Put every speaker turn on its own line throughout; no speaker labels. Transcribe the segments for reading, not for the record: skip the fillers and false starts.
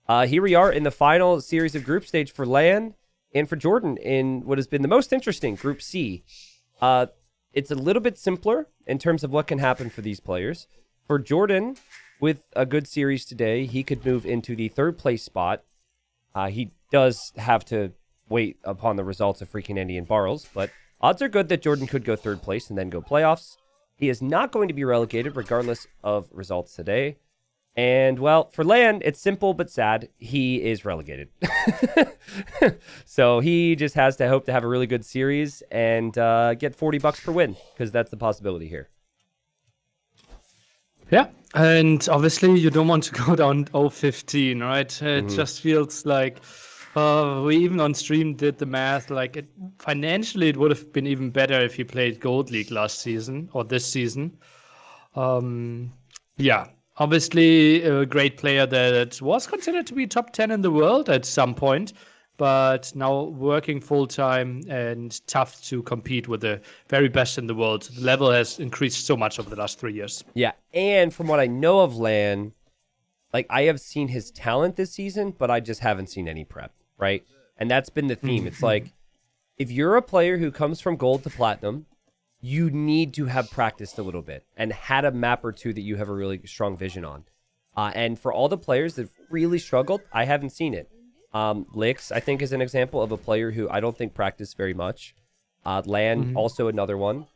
Here we are in the final series of group stage for LaaaaaN and for JorDan in what has been the most interesting, Group C. It's a little bit simpler in terms of what can happen for these players. For JorDan, with a good series today, he could move into the third place spot. He does have to wait upon the results of freaking Andy and Barles, but odds are good that JorDan could go third place and then go playoffs. He is not going to be relegated regardless of results today. And, well, for LaaaaaN, it's simple but sad. He is relegated. So he just has to hope to have a really good series and get $40 per win, because that's the possibility here.
Yeah, and obviously you don't want to go down 0-15, right? It just feels like we even on stream did the math. Like financially, it would have been even better if he played Gold League last season or this season. Yeah. Obviously, a great player that was considered to be top 10 in the world at some point, but now working full-time and tough to compete with the very best in the world. The level has increased so much over the last 3 years.
Yeah, and from what I know of LaaaaaN, like, I have seen his talent this season, but I just haven't seen any prep, right? And that's been the theme. It's like, if you're a player who comes from gold to platinum, you need to have practiced a little bit and had a map or two that you have a really strong vision on. And for all the players that really struggled, I haven't seen it. Lix, I think, is an example of a player who I don't think practiced very much. LaaaaaN, also another one.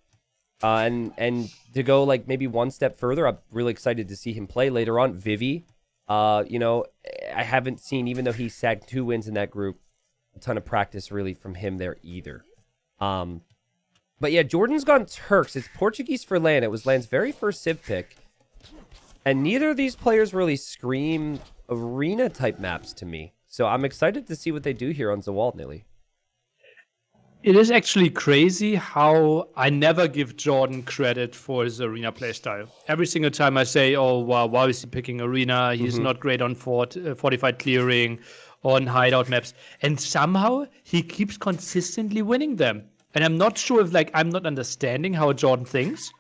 And to go like maybe one step further, I'm really excited to see him play later on. Vivi, you know, I haven't seen, even though he sagged 2 wins in that group, a ton of practice really from him there either. But yeah, JorDan's gone Turks. It's Portuguese for LaaaaaN. It was LaaaAN's very first Civ pick. And neither of these players really scream arena-type maps to me. So I'm excited to see what they do here on Zawal, Nilly.
It is actually crazy how I never give JorDan credit for his arena playstyle. Every single time I say, oh, wow, why is he picking arena? He's not great on fortified clearing, on hideout maps. And somehow he keeps consistently winning them. And I'm not sure if, like, I'm not understanding how JorDan thinks,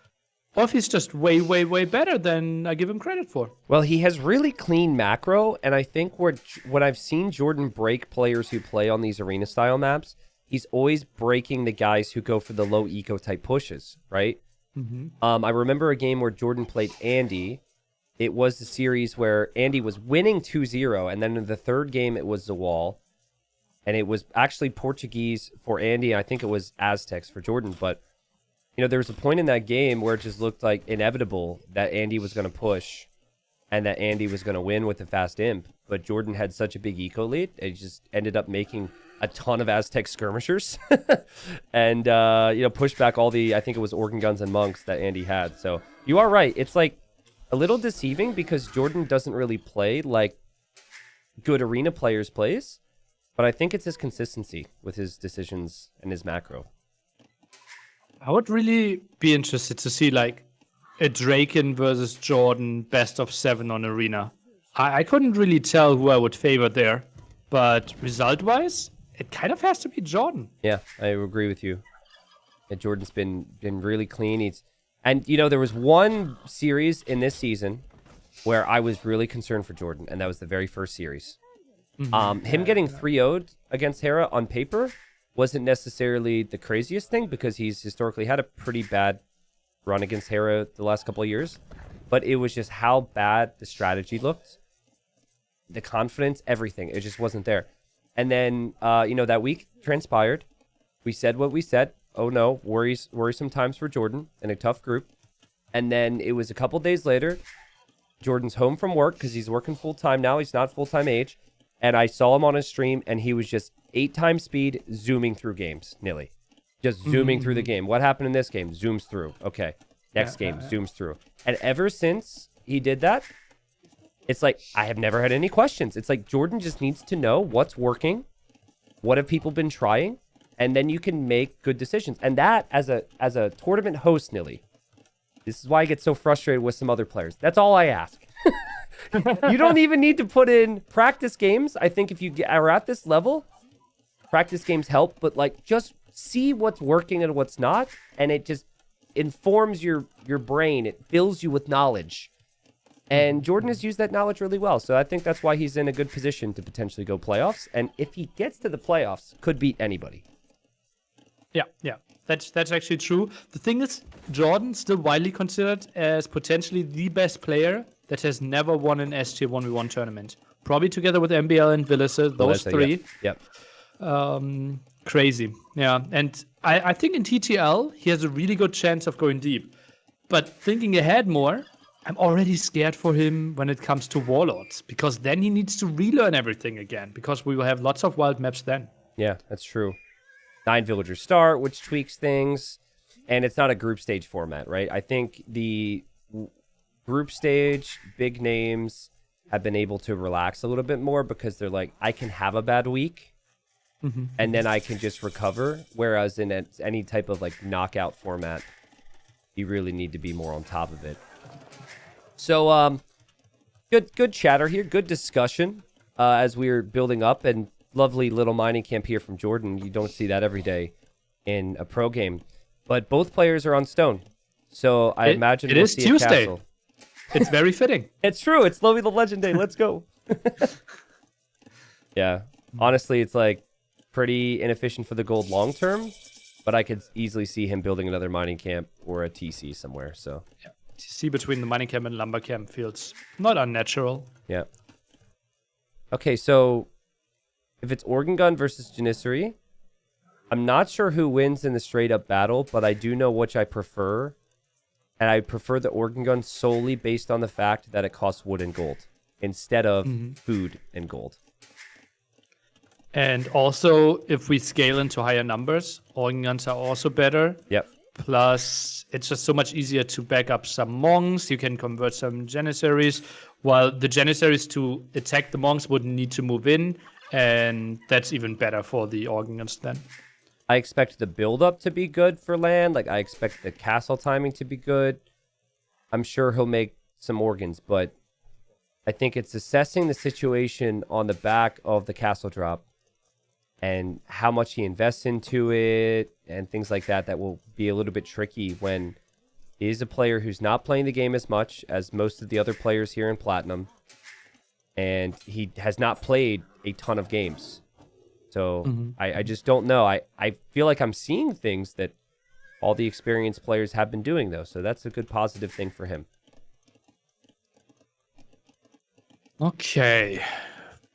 or if he's just way, way, way better than I give him credit for.
Well, he has really clean macro, and I think when I've seen JorDan break players who play on these arena-style maps, he's always breaking the guys who go for the low eco-type pushes, right? I remember a game where JorDan played Andy. It was the series where Andy was winning 2-0, and then in the third game, it was Zawal. And it was actually Portuguese for Andy. I think it was Aztecs for JorDan. But, you know, there was a point in that game where it just looked like inevitable that Andy was going to push and that Andy was going to win with the fast imp. But JorDan had such a big eco lead. It just ended up making a ton of Aztec skirmishers and, you know, pushed back all the, I think it was organ guns and monks that Andy had. So you are right. It's like a little deceiving because JorDan doesn't really play like good arena players plays. But I think it's his consistency with his decisions and his macro.
I would really be interested to see like a Draken versus JorDan best of 7 on arena. I couldn't really tell who I would favor there, but result-wise, it kind of has to be JorDan.
Yeah, I agree with you. Yeah, JorDan's been really clean. And you know, there was one series in this season where I was really concerned for JorDan, and that was the very first series. Him getting 3-0'd against Hera on paper wasn't necessarily the craziest thing because he's historically had a pretty bad run against Hera the last couple of years. But it was just how bad the strategy looked, the confidence, everything. It just wasn't there. And then, you know, that week transpired. We said what we said. Oh no, worrisome times for JorDan in a tough group. And then it was a couple days later. JorDan's home from work because he's working full time now. He's not full-time age. And I saw him on his stream, and he was just 8 times speed zooming through games, Nilly. Just zooming through the game. What happened in this game? Zooms through. Okay. Next game, zooms through. And ever since he did that, it's like, I have never had any questions. It's like JorDan just needs to know what's working, what have people been trying, and then you can make good decisions. And that, as a tournament host, Nilly, this is why I get so frustrated with some other players. That's all I ask. You don't even need to put in practice games. I think if you are at this level, practice games help, but like just see what's working and what's not, and it just informs your brain. It fills you with knowledge. And JorDan has used that knowledge really well. So I think that's why he's in a good position to potentially go playoffs. And if he gets to the playoffs, could beat anybody.
Yeah. That's actually true. The thing is, JorDan still widely considered as potentially the best player that has never won an S tier 1v1 tournament. Probably together with MBL and Villiser, those three.
Yep.
Crazy. Yeah. And I think in TTL, he has a really good chance of going deep. But thinking ahead more, I'm already scared for him when it comes to Warlords, because then he needs to relearn everything again, because we will have lots of wild maps then.
Yeah, that's true. 9 villagers start, which tweaks things. And it's not a group stage format, right? I think the group stage, big names have been able to relax a little bit more because they're like, I can have a bad week and then I can just recover. Whereas in any type of like knockout format, you really need to be more on top of it. So, good chatter here, good discussion as we're building up, and lovely little mining camp here from JorDan. You don't see that every day in a pro game. But both players are on stone. So I imagine
it is Tuesday.
Castle.
It's very fitting.
It's true. It's Lovey the Legend Day. Let's go. Yeah. Honestly, it's like pretty inefficient for the gold long term, but I could easily see him building another mining camp or a TC somewhere. So
yeah. TC between the mining camp and lumber camp feels not unnatural.
Yeah. Okay, so if it's Organ Gun versus Janissary, I'm not sure who wins in the straight up battle, but I do know which I prefer. And I prefer the Organ Gun solely based on the fact that it costs wood and gold instead of food and gold.
And also, if we scale into higher numbers, Organ Guns are also better.
Yep.
Plus, it's just so much easier to back up some monks. You can convert some Janissaries, while the Janissaries to attack the monks would need to move in. And that's even better for the Organ Guns then.
I expect the build-up to be good for land. Like, I expect the castle timing to be good. I'm sure he'll make some organs, but I think it's assessing the situation on the back of the castle drop and how much he invests into it and things like that that will be a little bit tricky when he is a player who's not playing the game as much as most of the other players here in Platinum, and he has not played a ton of games. So I just don't know. I feel like I'm seeing things that all the experienced players have been doing, though. So that's a good positive thing for him.
Okay.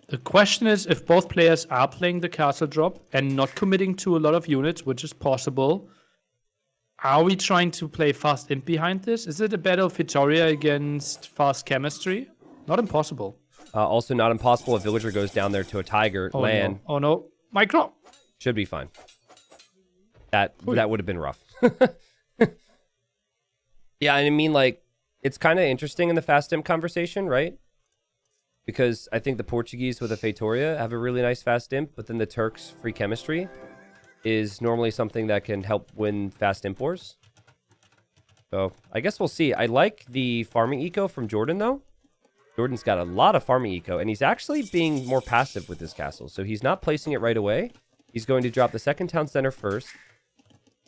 The question is, if both players are playing the castle drop and not committing to a lot of units, which is possible, are we trying to play fast imp behind this? Is it a battle of Victoria against fast chemistry? Not impossible.
Also not impossible if Villager goes down there to a Tiger land.
No. Oh no, micro.
Should be fine. That would have been rough. Yeah, and I mean, like, it's kind of interesting in the fast imp conversation, right? Because I think the Portuguese with a Feitoria have a really nice fast imp, but then the Turks' free chemistry is normally something that can help win fast imp wars. So I guess we'll see. I like the farming eco from JorDan, though. JorDan's got a lot of farming eco, and he's actually being more passive with this castle. So he's not placing it right away. He's going to drop the second town center first.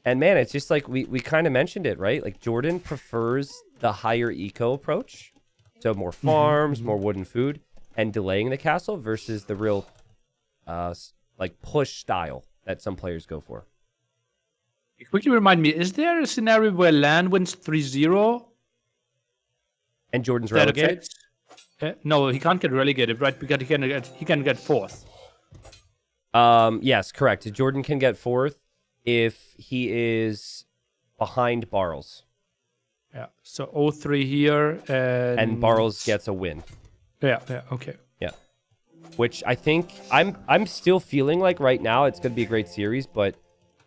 And man, it's just like we kind of mentioned it, right? Like JorDan prefers the higher eco approach. So more farms, more wood and food, and delaying the castle versus the real like push style that some players go for.
Quickly remind me, is there a scenario where LaaaN wins 3-0?
And JorDan's relegated?
No, he can't get relegated, right? Because he can get fourth.
Yes, correct. JorDan can get fourth if he is behind Barles.
Yeah, so 0-3 here.
And Barles gets a win.
Yeah, okay.
Yeah. Which I think, I'm still feeling like right now it's going to be a great series, but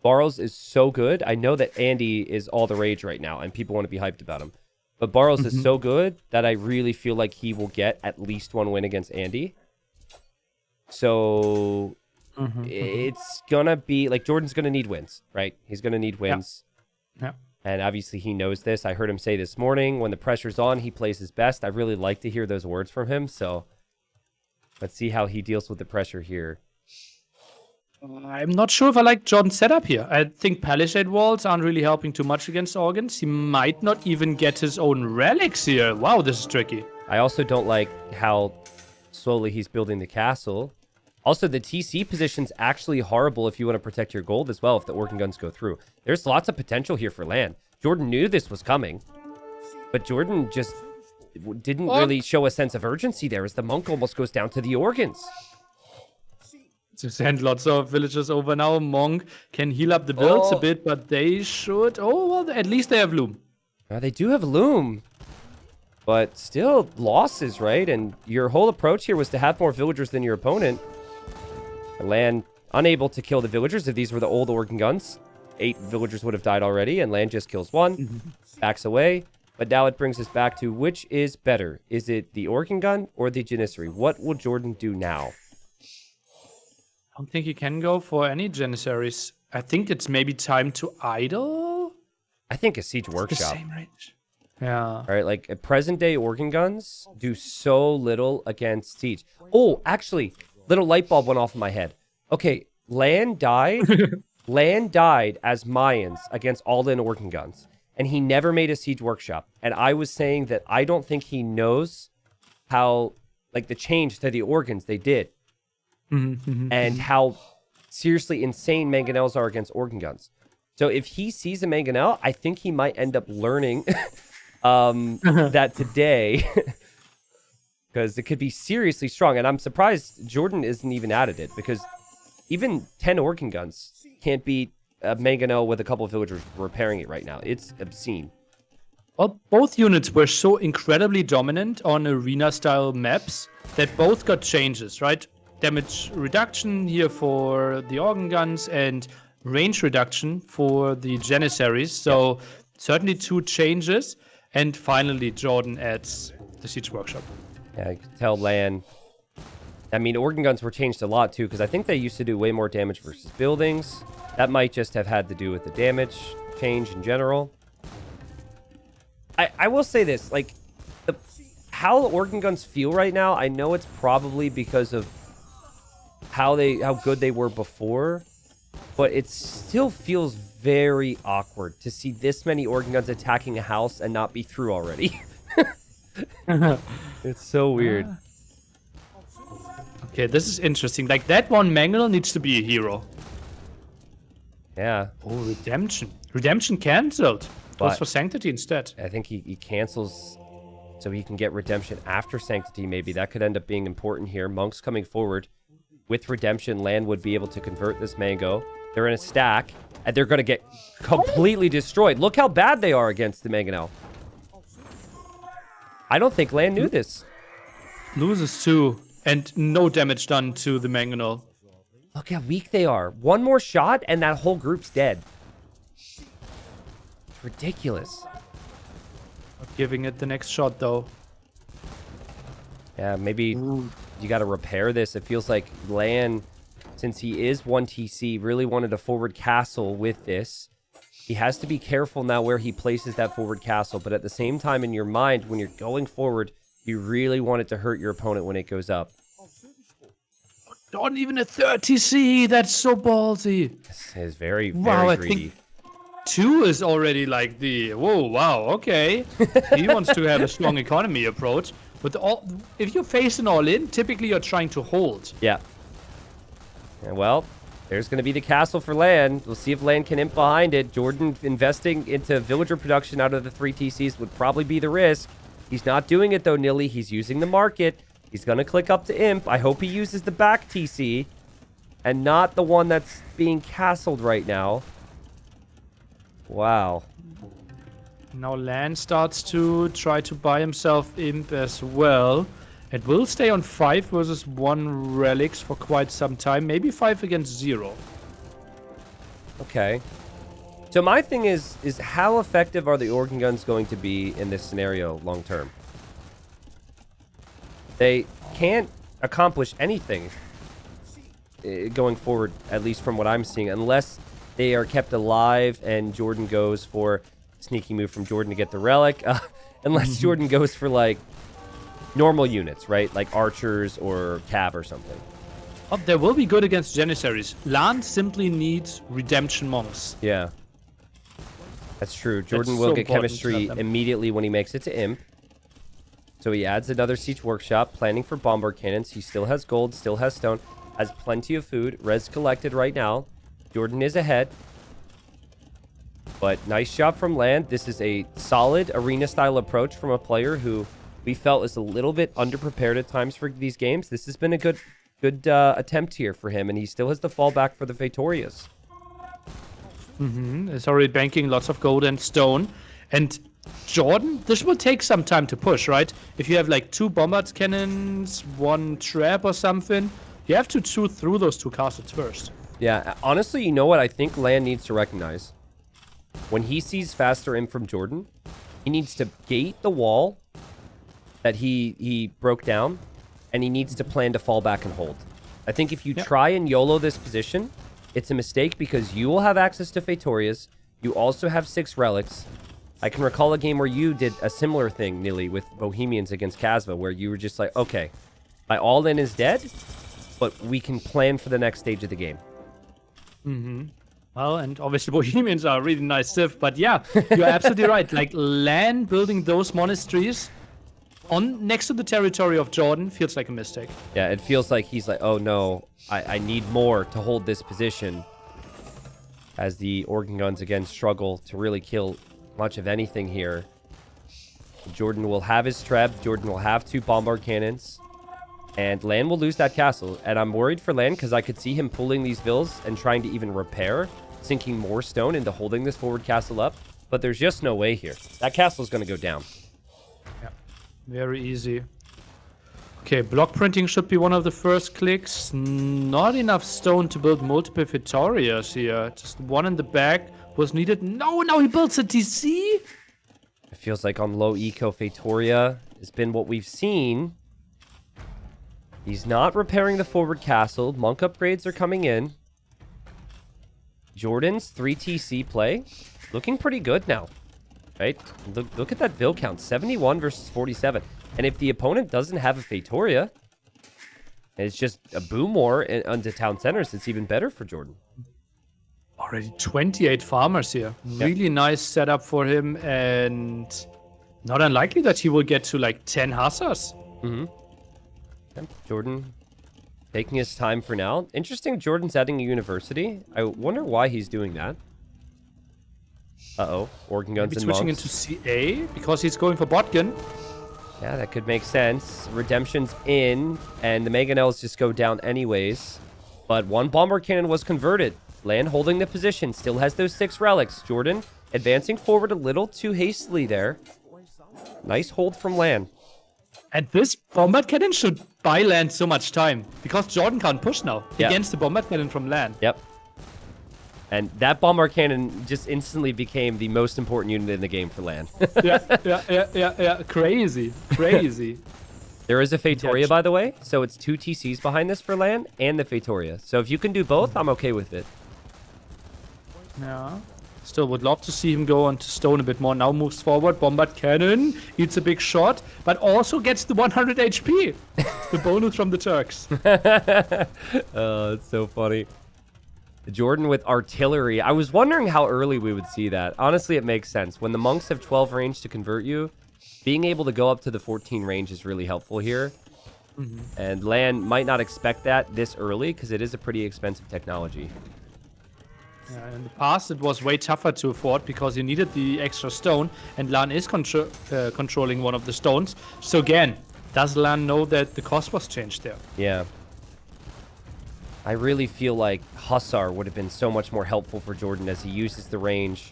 Barles is so good. I know that Andy is all the rage right now, and people want to be hyped about him. But Barles is so good that I really feel like he will get at least one win against Andy. So it's going to be, like, JorDan's going to need wins, right? He's going to need wins.
Yeah.
And obviously he knows this. I heard him say this morning, when the pressure's on, he plays his best. I really like to hear those words from him. So let's see how he deals with the pressure here.
I'm not sure if I like JorDan's setup here. I think Palisade walls aren't really helping too much against organs. He might not even get his own relics here. Wow, this is tricky.
I also don't like how slowly he's building the castle. Also, the TC position's actually horrible if you want to protect your gold as well if the organ guns go through. There's lots of potential here for LaaaN. JorDan knew this was coming, but JorDan just didn't really show a sense of urgency there as the monk almost goes down to the organs.
To send lots of villagers over now. Monk can heal up the builds a bit, but they should... Oh, well, at least they have Loom.
They do have Loom, but still losses, right? And your whole approach here was to have more villagers than your opponent. LaaaN unable to kill the villagers. If these were the old organ guns, 8 villagers would have died already, and LaaaN just kills 1, backs away. But now it brings us back to which is better? Is it the organ gun or the Janissary? What will JorDan do now?
I don't think he can go for any Janissaries. I think it's maybe time to idle.
I think a siege workshop.
The same range. Yeah.
All right, like present day organ guns do so little against siege. Oh, actually, little light bulb went off in my head. Okay, LaaaN died. LaaaN died as Mayans against all-in organ guns, and he never made a siege workshop. And I was saying that I don't think he knows how, like, the change to the organs they did. And how seriously insane mangonels are against organ guns. So if he sees a mangonel, I think he might end up learning that today, because it could be seriously strong. And I'm surprised JorDan isn't even added it, because even 10 organ guns can't beat a mangonel with a couple of villagers repairing it right now. It's obscene.
Well, both units were so incredibly dominant on arena-style maps that both got changes, right? Damage reduction here for the organ guns and range reduction for the Janissaries. So certainly 2 changes. And finally, JorDan adds the Siege Workshop.
Yeah, I can tell LaaaN. I mean, organ guns were changed a lot too, because I think they used to do way more damage versus buildings. That might just have had to do with the damage change in general. I will say this, like, how the organ guns feel right now, I know it's probably because of how good they were before, but it still feels very awkward to see this many organ guns attacking a house and not be through already. It's so weird.
Okay, this is interesting. Like, that one mangonel needs to be a hero.
Yeah.
Oh, Redemption. Redemption cancelled. Goes
But
for Sanctity instead.
I think he cancels so he can get Redemption after Sanctity, maybe. That could end up being important here. Monk's coming forward. With Redemption, LaaaN would be able to convert this mango. They're in a stack, and they're going to get completely destroyed. Look how bad they are against the mangonel. I don't think LaaaN knew this.
Loses 2, and no damage done to the mangonel.
Look how weak they are. One more shot, and that whole group's dead. It's ridiculous.
Not giving it the next shot, though.
Yeah, maybe you got to repair this. It feels like LaaaN, since he is 1 TC, really wanted a forward castle with this. He has to be careful now where he places that forward castle, but at the same time in your mind, when you're going forward, you really want it to hurt your opponent when it goes up.
Not even a 3rd TC. That's so ballsy.
This is very, very
Wow,
greedy.
I think 2 is already like the, whoa, wow, okay. He wants to have a strong economy approach. But if you're facing all in, typically you're trying to hold.
Yeah. And well, there's going to be the castle for LaaaN. We'll see if LaaaN can imp behind it. JorDan investing into villager production out of the 3 TCs would probably be the risk. He's not doing it though, Nilly. He's using the market. He's going to click up to imp. I hope he uses the back TC and not the one that's being castled right now. Wow.
Now LaaaN starts to try to buy himself imp as well. It will stay on 5 versus 1 relics for quite some time. Maybe 5 against 0.
Okay. So my thing is how effective are the organ guns going to be in this scenario long term? They can't accomplish anything going forward, at least from what I'm seeing, unless they are kept alive and JorDan goes for sneaky move from JorDan to get the relic. Unless JorDan goes for, like, normal units, right? Like archers or cav or something.
Oh, they will be good against Janissaries. LaaaN simply needs Redemption Monks.
Yeah. That's true. JorDan
That's
will
so
get
important to
chemistry
have them.
immediately when he makes it to imp. So he adds another siege workshop, planning for bombard cannons. He still has gold, still has stone, has plenty of food. Res collected right now. Jordan is ahead. But nice job from LaaaN. This is a solid arena-style approach from a player who we felt is a little bit underprepared at times for these games. This has been a good attempt here for him, and he still has the fallback for the Fatorias.
It's already banking lots of gold and stone. And JorDan, this will take some time to push, right? If you have like 2 bombard cannons, 1 trap or something, you have to shoot through those 2 castles first.
Yeah, honestly, you know what I think LaaaN needs to recognize? When he sees faster in from JorDan, he needs to gate the wall that he broke down, and he needs to plan to fall back and hold. I think if you try and YOLO this position, it's a mistake because you will have access to Fatorias. You also have 6 relics. I can recall a game where you did a similar thing, Nilly, with Bohemians against Casva, where you were just like, okay, my all-in is dead, but we can plan for the next stage of the game.
Well, and obviously Bohemians are a really nice civ, but yeah, you're absolutely right. Like, LaaaN building those monasteries on next to the territory of JorDan feels like a mistake.
Yeah, it feels like he's like, oh no, I need more to hold this position. As the Organ Guns again struggle to really kill much of anything here. JorDan will have his trap. JorDan will have 2 bombard cannons. And LaaaN will lose that castle. And I'm worried for LaaaN because I could see him pulling these vills and trying to even repair, sinking more stone into holding this forward castle up. But there's just no way here. That castle is going to go down.
Yeah, very easy. Okay, block printing should be one of the first clicks. Not enough stone to build multiple Fatorias here. Just 1 in the back was needed. No, now he builds a DC?
It feels like on low eco Fatoria has been what we've seen. He's not repairing the forward castle. Monk upgrades are coming in. JorDan's 3 TC play looking pretty good now. Right? Look at that Vil count. 71 versus 47. And if the opponent doesn't have a Fatoria, and it's just a boom war onto town centers, it's even better for JorDan.
Already 28 farmers here. Really nice setup for him, and not unlikely that he will get to like 10 hussars.
JorDan taking his time for now. Interesting, JorDan's adding a university. I wonder why he's doing that. Uh-oh. Organ Guns and
switching
monks.
into CA because he's going for botgun.
Yeah, that could make sense. Redemption's in, and the Mangonels just go down anyways. But 1 bomber cannon was converted. LaaaN holding the position, still has those 6 relics. JorDan advancing forward a little too hastily there. Nice hold from LaaaN.
And this bombard cannon should buy LaaaN so much time because JorDan can't push now against the bombard cannon from LaaaN.
Yep. And that bombard cannon just instantly became the most important unit in the game for LaaaN.
yeah. Crazy.
There is a Fatoria, by the way, so it's 2 TCs behind this for LaaaN and the Fatoria. So if you can do both, I'm okay with it.
Yeah. Still would love to see him go onto stone a bit more. Now moves forward. Bombard cannon. Eats a big shot. But also gets the 100 HP. The bonus from the Turks.
Oh, it's so funny. JorDan with artillery. I was wondering how early we would see that. Honestly, it makes sense. When the monks have 12 range to convert you, being able to go up to the 14 range is really helpful here. And LaaaN might not expect that this early because it is a pretty expensive technology.
Yeah, in the past, it was way tougher to afford because you needed the extra stone, and LaaaN is controlling one of the stones. So again, does LaaaN know that the cost was changed there?
Yeah. I really feel like Hussar would have been so much more helpful for JorDan as he uses the range.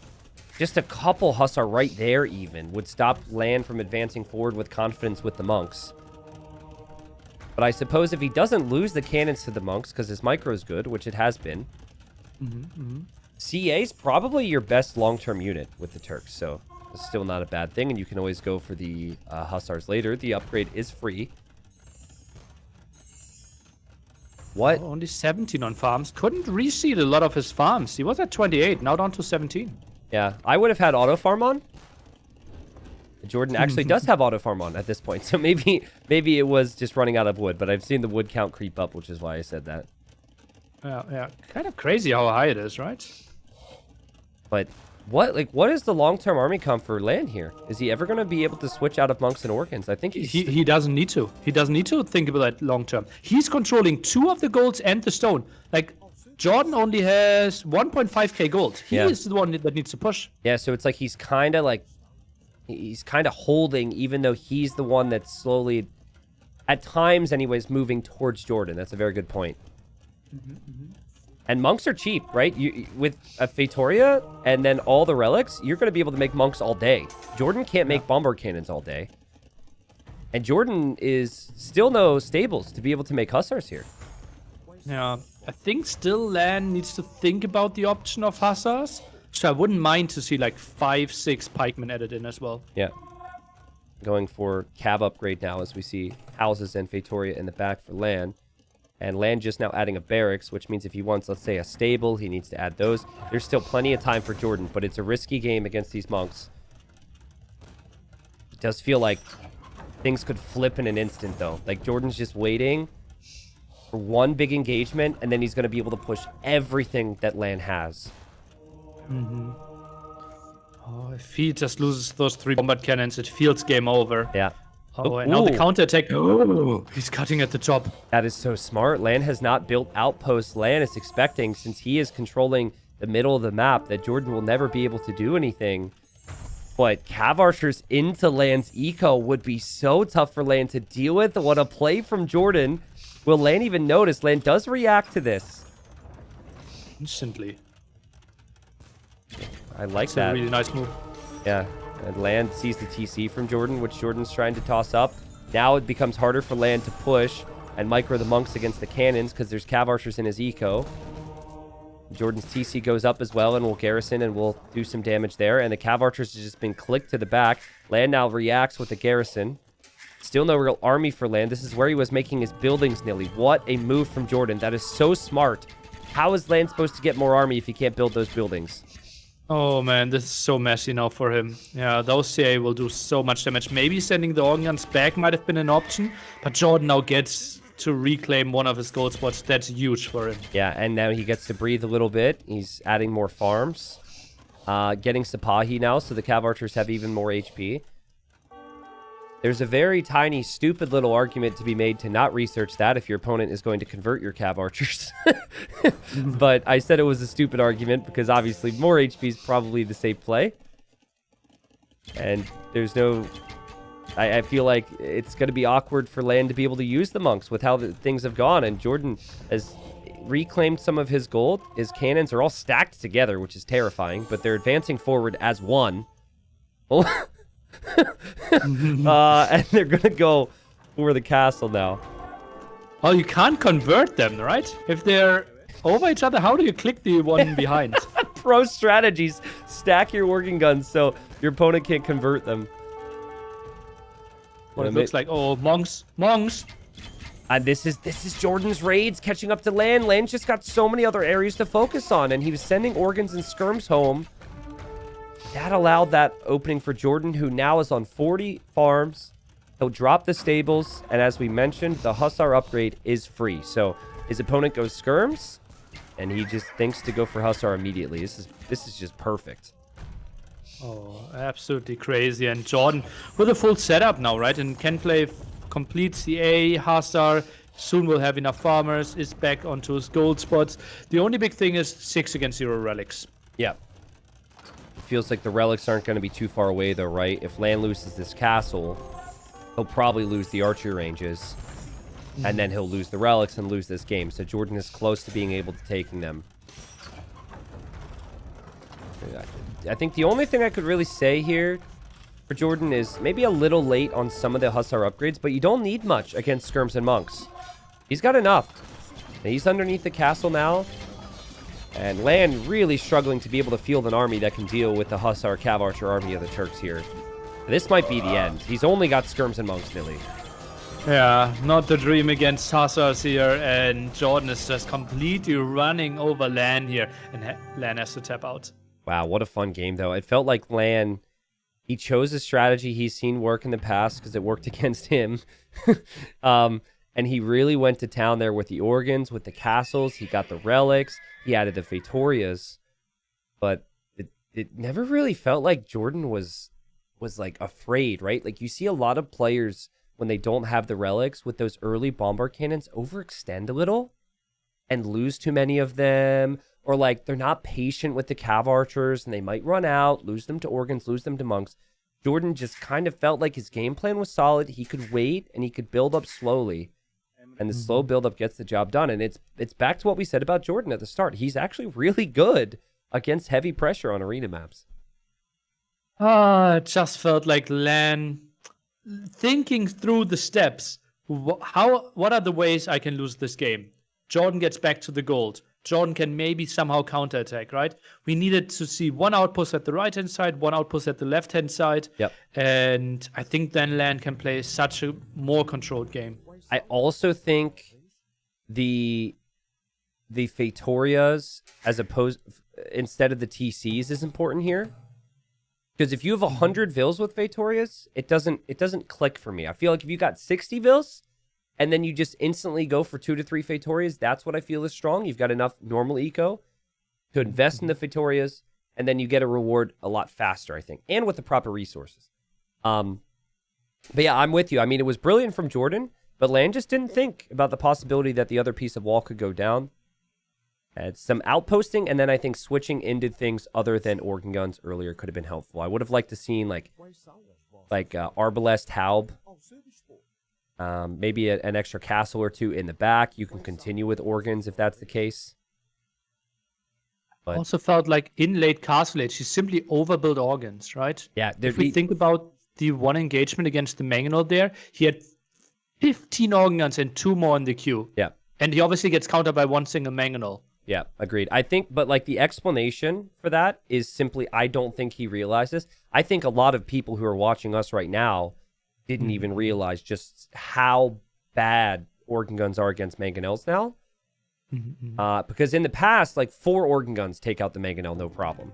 Just a couple Hussar right there even would stop LaaaN from advancing forward with confidence with the monks. But I suppose if he doesn't lose the cannons to the monks because his micro is good, which it has been, CA's probably your best long-term unit with the Turks, so it's still not a bad thing, and you can always go for the Hussars later. The upgrade is free. What?
Oh, only 17 on farms. Couldn't reseed a lot of his farms. He was at 28, now down to 17.
Yeah, I would have had auto farm on. JorDan actually does have auto farm on at this point, so maybe it was just running out of wood, but I've seen the wood count creep up, which is why I said that.
Yeah. Kind of crazy how high it is, right?
But What is the long-term army comp for LaaaN here? Is he ever going to be able to switch out of monks and organs? I think
He doesn't need to. He doesn't need to think about that long term. He's controlling 2 of the golds and the stone. Like, JorDan only has 1.5k gold. He is the one that needs to push.
Yeah, so it's like he's kind of holding, even though he's the one that's slowly, at times anyways, moving towards JorDan. That's a very good point. And monks are cheap, right? With a Feitoria and then all the relics, you're going to be able to make monks all day. JorDan can't make bombard cannons all day. And JorDan is still no stables to be able to make hussars here.
Yeah, I think still LaaaN needs to think about the option of hussars. So I wouldn't mind to see like 5-6 pikemen added in as well.
Yeah. Going for cav upgrade now as we see houses and Feitoria in the back for LaaaN. And LaaaN just now adding a barracks, which means if he wants, let's say, a stable, he needs to add those. There's still plenty of time for JorDan, but it's a risky game against these monks. It does feel like things could flip in an instant, though. Like, JorDan's just waiting for one big engagement, and then he's going to be able to push everything that LaaaN has.
Oh, if he just loses those 3 bombard cannons, it feels game over.
Yeah.
Oh, and now the counterattack. Oh, he's cutting at the top.
That is so smart. LaaaN has not built outposts. LaaaN is expecting, since he is controlling the middle of the map, that JorDan will never be able to do anything. But cav archers into LaaaN's eco would be so tough for LaaaN to deal with. What a play from JorDan. Will LaaaN even notice? LaaaN does react to this.
Instantly.
I like
It's
that.
a really nice move.
Yeah. And LaaaN sees the TC from JorDan, which JorDan's trying to toss up. Now it becomes harder for LaaaN to push and micro the monks against the cannons because there's cav archers in his eco. JorDan's TC goes up as well and will garrison and will do some damage there. And the cav archers has just been clicked to the back. LaaaN now reacts with the garrison. Still no real army for LaaaN. This is where he was making his buildings nearly. What a move from JorDan. That is so smart. How is LaaaN supposed to get more army if he can't build those buildings?
Oh man, this is so messy now for him. Yeah, those CA will do so much damage. Maybe sending the organ guns back might have been an option, but JorDan now gets to reclaim one of his gold spots. That's huge for him.
Yeah, and now he gets to breathe a little bit. He's adding more farms. Getting Sipahi now, so the cav archers have even more HP. There's a very tiny, stupid little argument to be made to not research that if your opponent is going to convert your cav archers. But I said it was a stupid argument because obviously more HP is probably the safe play. And there's no... I feel like it's going to be awkward for LaaaN to be able to use the monks with how things have gone. And JorDan has reclaimed some of his gold. His cannons are all stacked together, which is terrifying. But they're advancing forward as one. Oh... and they're gonna go for the castle now.
Oh, you can't convert them, right? If they're over each other, how do you click the one behind?
Pro strategies. Stack your working guns so your opponent can't convert them.
What it looks like. Oh, monks.
And this is JorDan's raids catching up to LaaaN. LaaaN's just got so many other areas to focus on, and he was sending organs and skirms home. That allowed that opening for JorDan, who now is on 40 farms. He'll drop the stables, and as we mentioned, the Hussar upgrade is free. So his opponent goes skirms, and he just thinks to go for Hussar immediately. This is just perfect.
Oh, absolutely crazy. And JorDan with a full setup now, right? And can play complete CA, Hussar. Soon will have enough farmers. Is back onto his gold spots. The only big thing is 6 against 0 relics.
Yeah. Feels like the relics aren't going to be too far away, though, right? If LaaaN loses this castle, he'll probably lose the archer ranges. And then he'll lose the relics and lose this game. So JorDan is close to being able to taking them. I think the only thing I could really say here for JorDan is maybe a little late on some of the Hussar upgrades, but you don't need much against skirms and monks. He's got enough. And he's underneath the castle now. And LaaaN really struggling to be able to field an army that can deal with the Hussar Cav Archer army of the Turks here. This might be the end. He's only got skirms and monks, Nilly.
Yeah, not the dream against Hussars here, and JorDan is just completely running over LaaaN here, and LaaaN has to tap out.
Wow, what a fun game, though. It felt like LaaaN, he chose a strategy he's seen work in the past because it worked against him. And he really went to town there with the organs, with the castles. He got the relics. He added the Feitorias. But it never really felt like Jordan was like afraid, right? Like you see a lot of players when they don't have the relics with those early bombard cannons overextend a little and lose too many of them, or like they're not patient with the cav archers and they might run out, lose them to organs, lose them to monks. Jordan just kind of felt like his game plan was solid. He could wait and he could build up slowly, and the slow build up gets the job done. And it's back to what we said about Jordan at the start. He's actually really good against heavy pressure on arena maps.
It just felt like LaaaN thinking through the steps. What are the ways I can lose this game? JorDan gets back to the gold. JorDan can maybe somehow counterattack, right? We needed to see one outpost at the right-hand side, one outpost at the left-hand side.
Yep.
And I think then LaaaN can play such a more controlled game.
I also think the Fatorias instead of the TCs is important here. Because if you have 100 Vils with Fatorias, it doesn't click for me. I feel like if you got 60 Vils and then you just instantly go for 2 to 3 Fatorias, that's what I feel is strong. You've got enough normal eco to invest in the Fatorias, and then you get a reward a lot faster, I think, and with the proper resources. But yeah, I'm with you. I mean, it was brilliant from JorDan, but LaaaN just didn't think about the possibility that the other piece of wall could go down. Had some outposting, and then I think switching into things other than organ guns earlier could have been helpful. I would have liked to seen like Arbalest Haub, maybe an extra castle or two in the back. You can continue with organs if that's the case. But
Also felt like in late castle age, he simply overbuilt organs, right?
yeah,
If we think about the one engagement against the Mangonel there, he had 15 organ guns and 2 more in the queue.
yeah.
And he obviously gets countered by one single Mangonel.
Yeah, agreed. I think, but like the explanation for that is simply, I don't think he realizes. I think a lot of people who are watching us right now didn't even realize just how bad organ guns are against mangonels now. Because in the past, like 4 organ guns take out the mangonel, no problem.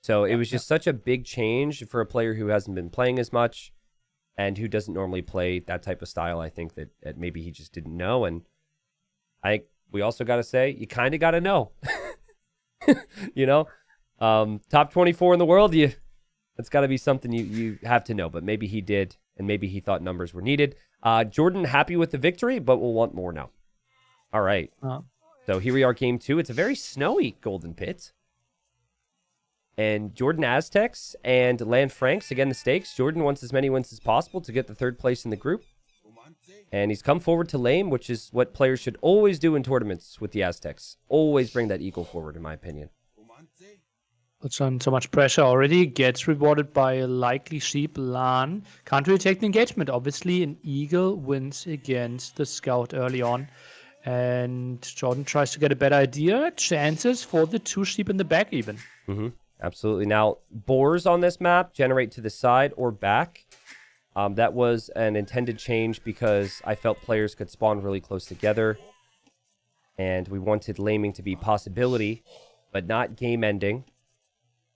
So it was just such a big change for a player who hasn't been playing as much and who doesn't normally play that type of style. I think that maybe he just didn't know. And we also got to say, you kind of got to know, you know, top 24 in the world. That's got to be something you have to know, but maybe he did. And maybe he thought numbers were needed. JorDan happy with the victory, but we'll want more now. All right. So here we are, game 2. It's a very snowy Golden Pit. And JorDan Aztecs and LaaaN Franks, again, the stakes. JorDan wants as many wins as possible to get the 3rd place in the group. And he's come forward to lane, which is what players should always do in tournaments with the Aztecs. Always bring that eagle forward, in my opinion.
Puts on so much pressure already. Gets rewarded by a likely sheep. LaaaN can't really take the engagement. Obviously, an eagle wins against the scout early on. And JorDan tries to get a better idea. Chances for the 2 sheep in the back even.
Absolutely. Now, boars on this map generate to the side or back. That was an intended change because I felt players could spawn really close together. And we wanted laming to be possibility, but not game ending.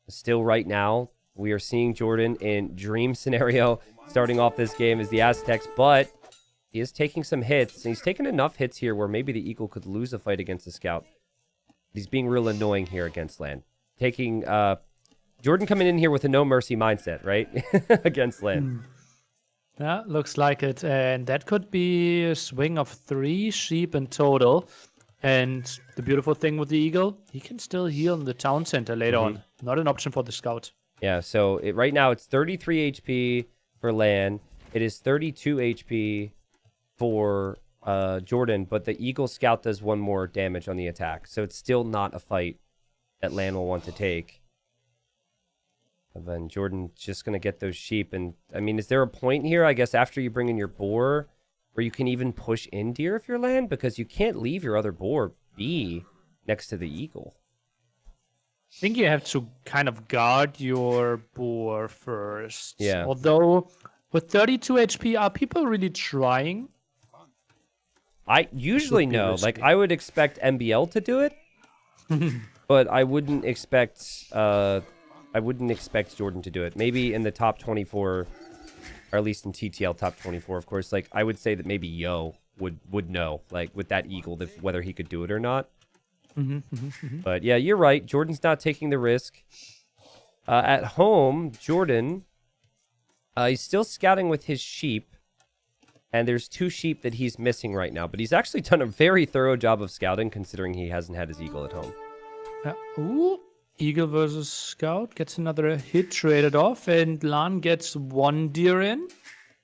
Still right now, we are seeing JorDan in dream scenario starting off this game as the Aztecs, but he is taking some hits. And he's taken enough hits here where maybe the eagle could lose a fight against the scout. He's being real annoying here against LaaaN. Taking JorDan coming in here with a no mercy mindset, right? Against LaaaN.
Yeah, looks like it. And that could be a swing of 3 sheep in total. And the beautiful thing with the eagle, he can still heal in the town center later on. Not an option for the scout.
Yeah, so right now it's 33 HP for LaaaN. It is 32 HP for JorDan, but the eagle scout does 1 more damage on the attack. So it's still not a fight that LaaaN will want to take. And then JorDan's just going to get those sheep. And, I mean, is there a point here, I guess, after you bring in your boar, where you can even push in deer if you're LaaaN? Because you can't leave your other boar be next to the eagle.
I think you have to kind of guard your boar first.
Yeah.
Although, with 32 HP, are people really trying?
I usually know. Like, I would expect MBL to do it. But I wouldn't expect... JorDan to do it. Maybe in the top 24, or at least in TTL top 24, of course. Like, I would say that maybe Yo would know, like, with that eagle, whether he could do it or not. But yeah, you're right. JorDan's not taking the risk. At home, JorDan, he's still scouting with his sheep, and there's 2 sheep that he's missing right now. But he's actually done a very thorough job of scouting, considering he hasn't had his eagle at home.
Ooh, Eagle versus Scout gets another hit traded off, and LaaaaaN gets 1 deer in.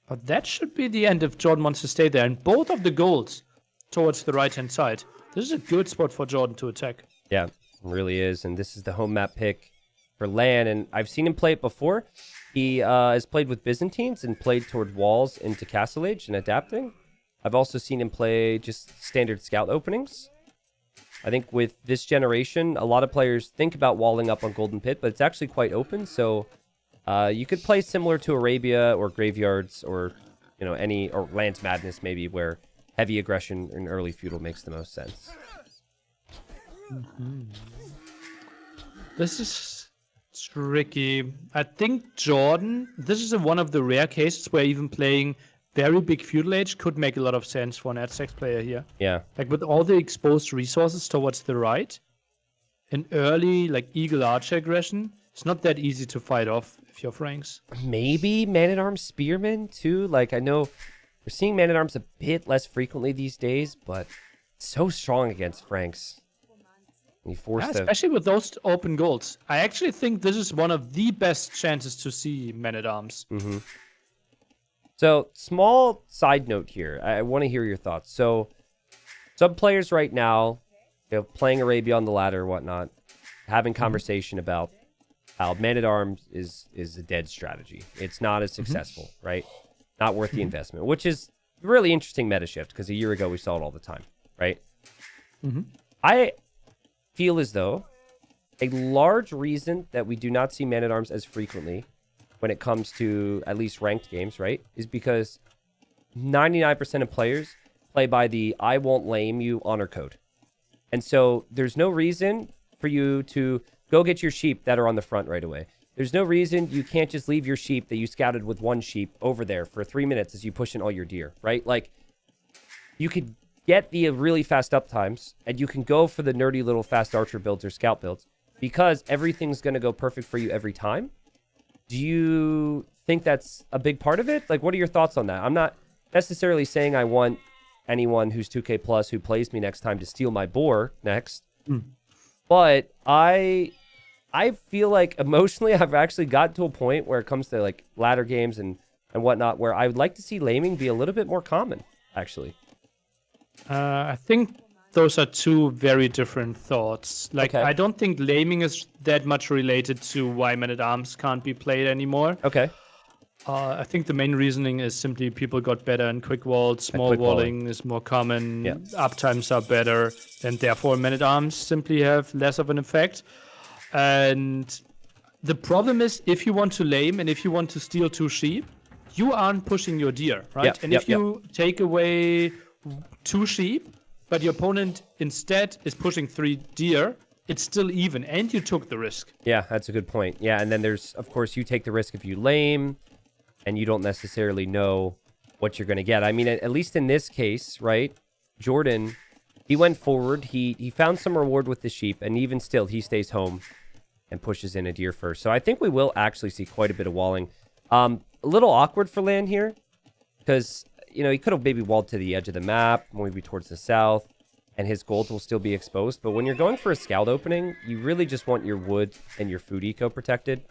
But that should be the end if JorDan wants to stay there. And both of the goals towards the right-hand side. This is a good spot for JorDan to attack.
Yeah, it really is. And this is the home map pick for LaaaaaN. And I've seen him play it before. He has played with Byzantines and played toward walls into Castle Age and adapting. I've also seen him play just standard scout openings. I think with this generation, a lot of players think about walling up on Golden Pit, but it's actually quite open. So you could play similar to Arabia or Graveyards or or Land's Madness maybe, where heavy aggression in early feudal makes the most sense.
This is tricky. I think JorDan, this is one of the rare cases where even playing very big feudal age could make a lot of sense for an Aztecs player here.
Yeah.
Like with all the exposed resources towards the right, an early Eagle Archer aggression, it's not that easy to fight off if you're Franks.
Maybe Man-at-Arms Spearmen too. I know we're seeing Man-at-Arms a bit less frequently these days, but so strong against Franks. And he forced
especially with those open goals. I actually think this is one of the best chances to see Man-at-Arms.
Mm-hmm. So, small side note here. I want to hear your thoughts. So, some players right now, playing Arabia on the ladder or whatnot, having conversation about how Man-at-Arms is a dead strategy. It's not as successful, right? Not worth the investment, which is a really interesting meta shift because a year ago we saw it all the time, right? I feel as though a large reason that we do not see Man-at-Arms as frequently when it comes to at least ranked games, right, is because 99% of players play by the I won't lame you honor code. And so there's no reason for you to go get your sheep that are on the front right away. There's no reason you can't just leave your sheep that you scouted with 1 sheep over there for 3 minutes as you push in all your deer, right? You could get the really fast up times, and you can go for the nerdy little fast archer builds or scout builds because everything's going to go perfect for you every time. Do you think that's a big part of it? What are your thoughts on that? I'm not necessarily saying I want anyone who's 2K plus who plays me next time to steal my boar next. But I feel like emotionally I've actually gotten to a point where it comes to ladder games and whatnot where I would like to see laming be a little bit more common, actually.
I think those are 2 very different thoughts.
Okay.
I don't think laming is that much related to why Man-at-Arms can't be played anymore.
Okay.
I think the main reasoning is simply people got better in quick walled, small walling is more common, uptimes are better, and therefore Man-at-Arms simply have less of an effect. And the problem is if you want to lame and if you want to steal 2 sheep, you aren't pushing your deer, right? If you take away 2 sheep, but your opponent instead is pushing 3 deer, it's still even, and you took the risk.
Yeah, that's a good point. Yeah, and then there's, of course, you take the risk if you lame, and you don't necessarily know what you're going to get. I mean, at least in this case, right, JorDan, he went forward, he found some reward with the sheep, and even still, he stays home and pushes in a deer first. So I think we will actually see quite a bit of walling. A little awkward for LaaaaaN here, because he could have maybe walled to the edge of the map, maybe towards the south, and his gold will still be exposed. But when you're going for a scout opening, you really just want your wood and your food eco protected.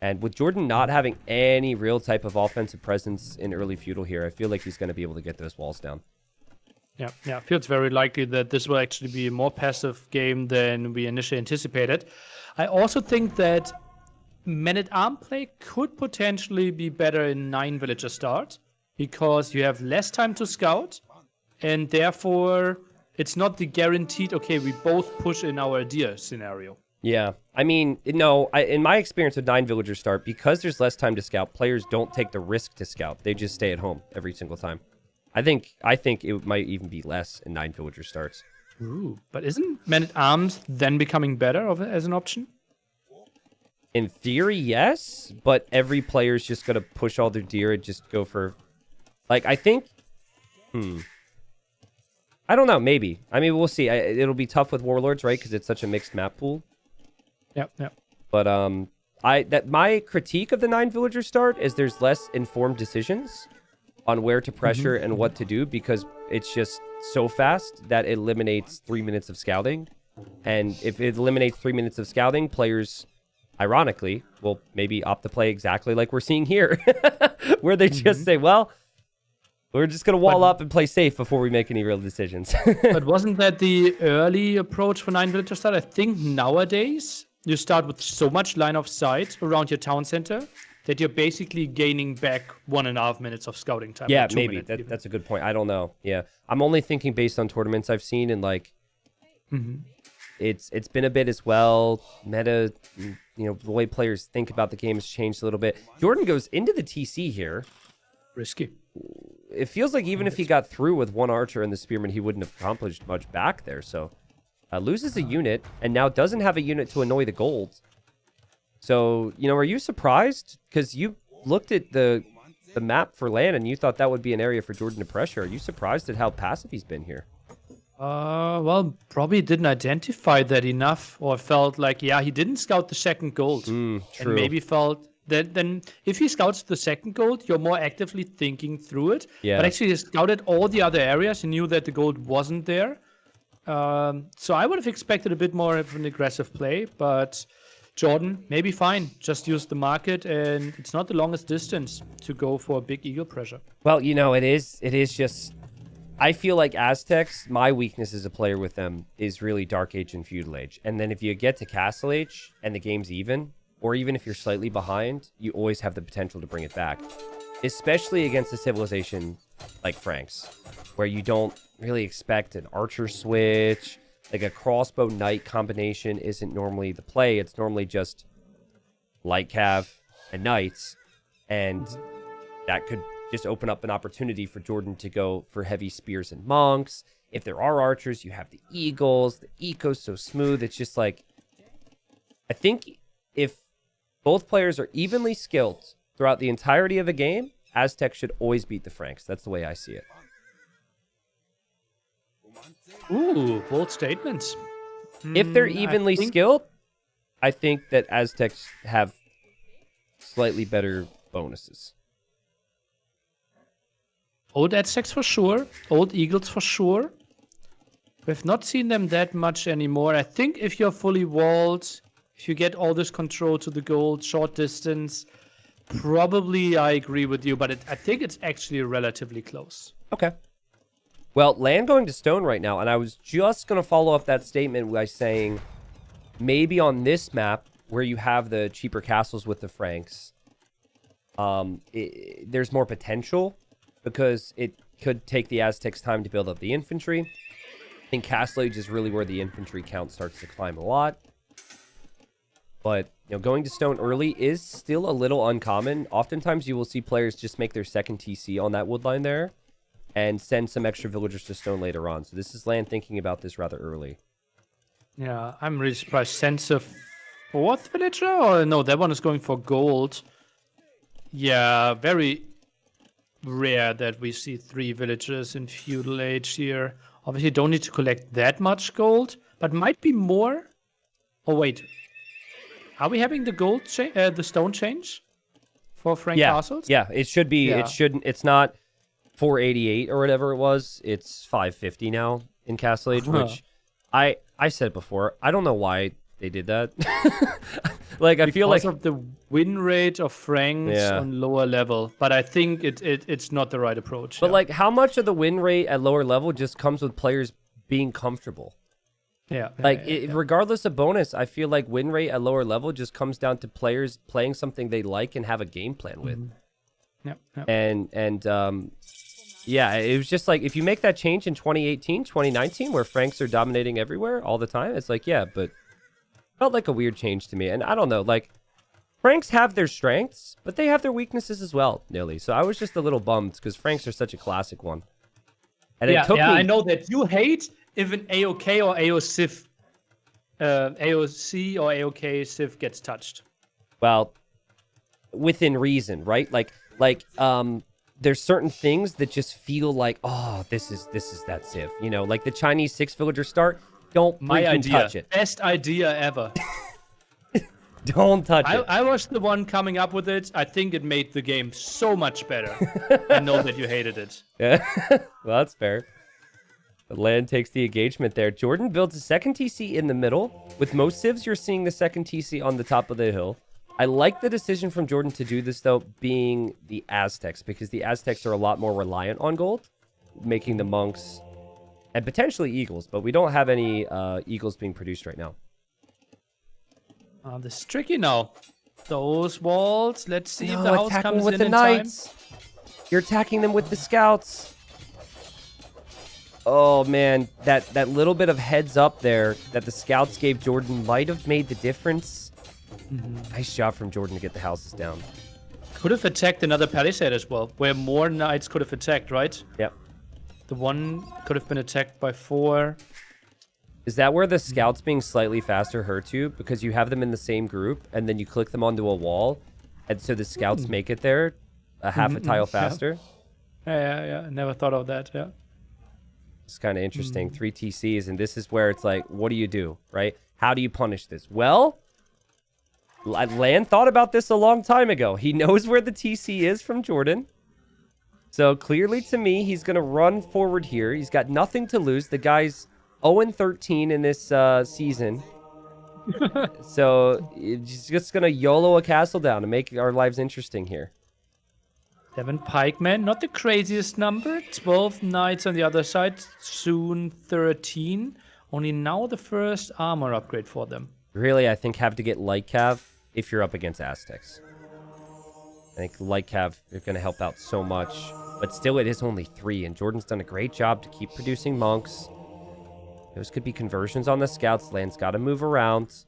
And with JorDan not having any real type of offensive presence in early feudal here, I feel like he's going to be able to get those walls down.
Yeah, feels very likely that this will actually be a more passive game than we initially anticipated. I also think that Man-at-Arm play could potentially be better in 9 villager start, because you have less time to scout, and therefore it's not the guaranteed, okay, we both push in our deer scenario.
Yeah, I mean, no, in my experience with 9 villager start, because there's less time to scout, players don't take the risk to scout. They just stay at home every single time. I think it might even be less in 9 villager starts.
Ooh, but isn't Man-at-Arms then becoming better as an option?
In theory, yes, but every player's just going to push all their deer and just go for... I think... I don't know, maybe. I mean, we'll see. It'll be tough with Warlords, right? Because it's such a mixed map pool.
Yeah.
But My critique of the 9 villager start is there's less informed decisions on where to pressure and what to do, because it's just so fast that it eliminates 3 minutes of scouting. And if it eliminates 3 minutes of scouting, players, ironically, will maybe opt to play exactly like we're seeing here, where they just say, well, we're just going to wall up and play safe before we make any real decisions.
But wasn't that the early approach for 9 villager start? I think nowadays you start with so much line of sight around your town center that you're basically gaining back 1.5 minutes of scouting time.
Yeah, maybe. That's a good point. I don't know. Yeah. I'm only thinking based on tournaments I've seen, and like, it's been a bit as well. Meta, the way players think about the game has changed a little bit. JorDan goes into the TC here.
Risky.
It feels like even if he got through with 1 archer and the spearman, he wouldn't have accomplished much back there. So loses a unit and now doesn't have a unit to annoy the gold. So, are you surprised? Because you looked at the map for LaaaaaN and you thought that would be an area for JorDan to pressure. Are you surprised at how passive he's been here?
Well, probably didn't identify that enough, or felt like, he didn't scout the second gold.
True.
And maybe felt that then if he scouts the second gold, you're more actively thinking through it.
Yeah.
But actually he scouted all the other areas and knew that the gold wasn't there. So I would have expected a bit more of an aggressive play, but JorDan, maybe fine. Just use the market, and it's not the longest distance to go for a big eagle pressure.
Well, it is just... I feel like Aztecs, my weakness as a player with them is really Dark Age and Feudal Age. And then if you get to Castle Age and the game's even, or even if you're slightly behind, you always have the potential to bring it back. Especially against a civilization like Franks, where you don't really expect an archer switch. Like a crossbow knight combination isn't normally the play. It's normally just light cav and knights. And that could just open up an opportunity for JorDan to go for heavy spears and monks. If there are archers, you have the eagles. The eco's so smooth. It's just like, I think if both players are evenly skilled throughout the entirety of a game, Aztecs should always beat the Franks. That's the way I see it.
Ooh, bold statements.
If they're evenly skilled, I think that Aztecs have slightly better bonuses.
Old Aztecs for sure. Old Eagles for sure. We've not seen them that much anymore. I think if you're fully walled, if you get all this control to the gold, short distance, probably I agree with you, but I think it's actually relatively close.
Okay. Well, LaaaaaN going to stone right now, and I was just going to follow up that statement by saying maybe on this map, where you have the cheaper castles with the Franks, there's more potential, because it could take the Aztecs time to build up the infantry. I think Castle Age is really where the infantry count starts to climb a lot. But, going to stone early is still a little uncommon. Oftentimes you will see players just make their second TC on that wood line there and send some extra villagers to stone later on. So this is LaaaaaN thinking about this rather early.
Yeah, I'm really surprised. Sense of fourth villager? Or no, that one is going for gold. Yeah, very rare that we see 3 villagers in Feudal Age here. Obviously, don't need to collect that much gold, but might be more. Oh, wait. Are we having the gold the stone change for Frank castles?
Yeah, it should be.
Yeah.
It shouldn't. It's not 488 or whatever it was. It's 550 now in Castle Age, which I said before. I don't know why they did that. Like, I feel like
because of the win rate of Franks on lower level, but I think it's not the right approach.
But like, how much of the win rate at lower level just comes with players being comfortable? Regardless of bonus, I feel like win rate at lower level just comes down to players playing something they like and have a game plan with. Yeah, it was just like, if you make that change in 2018, 2019, where Franks are dominating everywhere all the time, it's like, yeah, but felt like a weird change to me. And I don't know, like, Franks have their strengths, but they have their weaknesses as well, Nilly. So I was just a little bummed because Franks are such a classic one. And it took me...
I know that you hate if an AOK or AOC or AOK Civ gets touched.
Well, within reason, right? Like there's certain things that just feel like, oh, this is that Civ. Like the Chinese 6 villager start. Don't freaking touch it.
Best idea ever.
Don't touch it.
I was the one coming up with it. I think it made the game so much better. I know that you hated it.
Yeah, well, that's fair. The LaaaN takes the engagement there. Jordan builds a second TC in the middle. With most civs, you're seeing the second TC on the top of the hill. I like the decision from Jordan to do this, though, being the Aztecs, because the Aztecs are a lot more reliant on gold, making the monks and potentially eagles, but we don't have any eagles being produced right now.
This is tricky now. Those walls. Let's see if
No,
the house
attack them
comes
with
in
the knights.
time.
You're attacking them with the scouts. Oh, man. That little bit of heads up there that the scouts gave Jordan might have made the difference. Nice job from Jordan to get the houses down.
Could have attacked another palisade as well, where more knights could have attacked, right?
Yep.
The one could have been attacked by 4.
Is that where the scouts being slightly faster hurt you? Because you have them in the same group, and then you click them onto a wall, and so the scouts make it there a half a tile faster?
Yeah. Never thought of that, yeah.
It's kind of interesting. 3 TCs, and this is where it's like, what do you do, right? How do you punish this? Well, LaaaN thought about this a long time ago. He knows where the TC is from Jordan. So clearly to me, he's going to run forward here. He's got nothing to lose. The guy's 0-13 in this season. So he's just going to YOLO a castle down to make our lives interesting here.
7 pikemen, not the craziest number. 12 knights on the other side, soon 13. Only now the first armor upgrade for them.
Really, I think have to get light cav if you're up against Aztecs. I think light cav is going to help out so much. But still, it is only 3, and Jordan's done a great job to keep producing monks. Those could be conversions on the scouts. LaaaN's got to move around.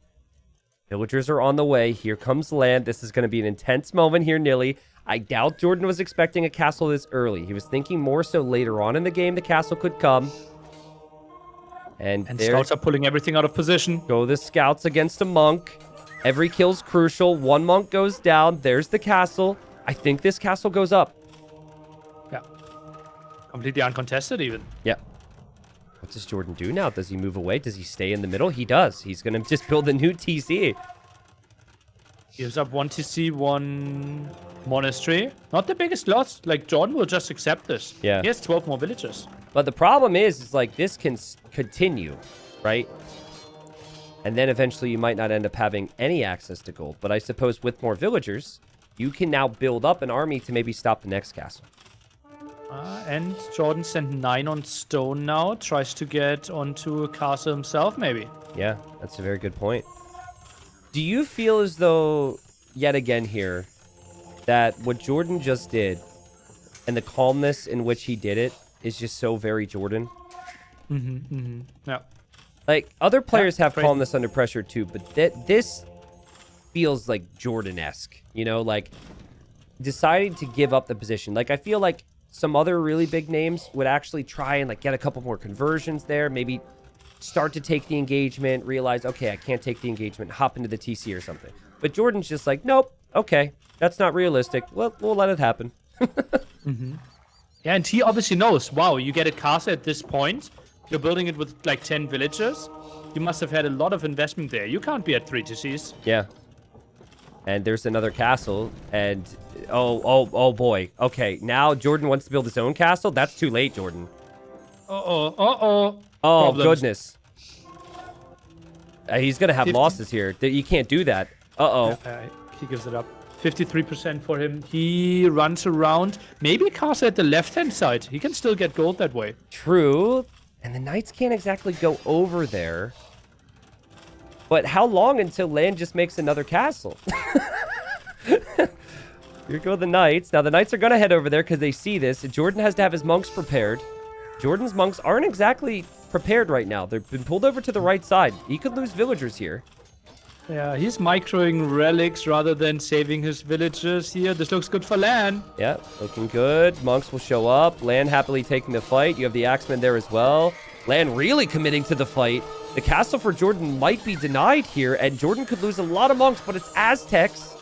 Villagers are on the way. Here comes LaaaN. This is going to be an intense moment here, Nilly. I doubt Jordan was expecting a castle this early. He was thinking more so later on in the game the castle could come. And there
scouts are pulling everything out of position.
go the scouts against a monk. Every kill's crucial. 1 monk goes down. There's the castle. I think this castle goes up.
Yeah. Completely uncontested even.
Yeah. What does Jordan do now? Does he move away? Does he stay in the middle? He does. He's going to just build a new TC.
Gives up 1 TC, 1 monastery. Not the biggest loss. Like, Jordan will just accept this.
Yeah.
He has 12 more villages.
But the problem is like, this can continue, right? And then eventually you might not end up having any access to gold. But I suppose with more villagers, you can now build up an army to maybe stop the next castle.
And Jordan sent 9 on stone now. Tries to get onto a castle himself, maybe.
Yeah, that's a very good point. Do you feel as though, yet again here, that what Jordan just did and the calmness in which he did it is just so very Jordan?
Yeah.
Like, other players have
crazy.
calmness under pressure too, but this feels like Jordan-esque, you know, like deciding to give up the position. Like, I feel like some other really big names would actually try and like get a couple more conversions there, maybe start to take the engagement, realize, okay, I can't take the engagement, hop into the TC or something. But Jordan's just like, nope, okay, that's not realistic. Well, we'll let it happen.
Yeah, and he obviously knows, wow, you get a castle at this point. You're building it with like 10 villages. You must have had a lot of investment there. You can't be at 3 TCs.
Yeah. And there's another castle, and oh boy. Okay, now Jordan wants to build his own castle? That's too late, Jordan.
Oh,
problems. Goodness. He's going to have
50.
losses here. You can't do that. Uh-oh.
He gives it up. 53% for him. He runs around. Maybe a castle at the left-hand side. He can still get gold that way.
True. And the knights can't exactly go over there. But how long until LaaaN just makes another castle? Here go the knights. Now, the knights are going to head over there because they see this. Jordan has to have his monks prepared. Jordan's monks aren't exactly prepared right now. They've been pulled over to the right side. He could lose villagers here.
Yeah, he's microing relics rather than saving his villages here. This looks good for LaaaN.
Yeah, looking good. Monks will show up. LaaaN happily taking the fight. You have the Axemen there as well. LaaaN really committing to the fight. The castle for Jordan might be denied here, and Jordan could lose a lot of monks, but it's Aztecs.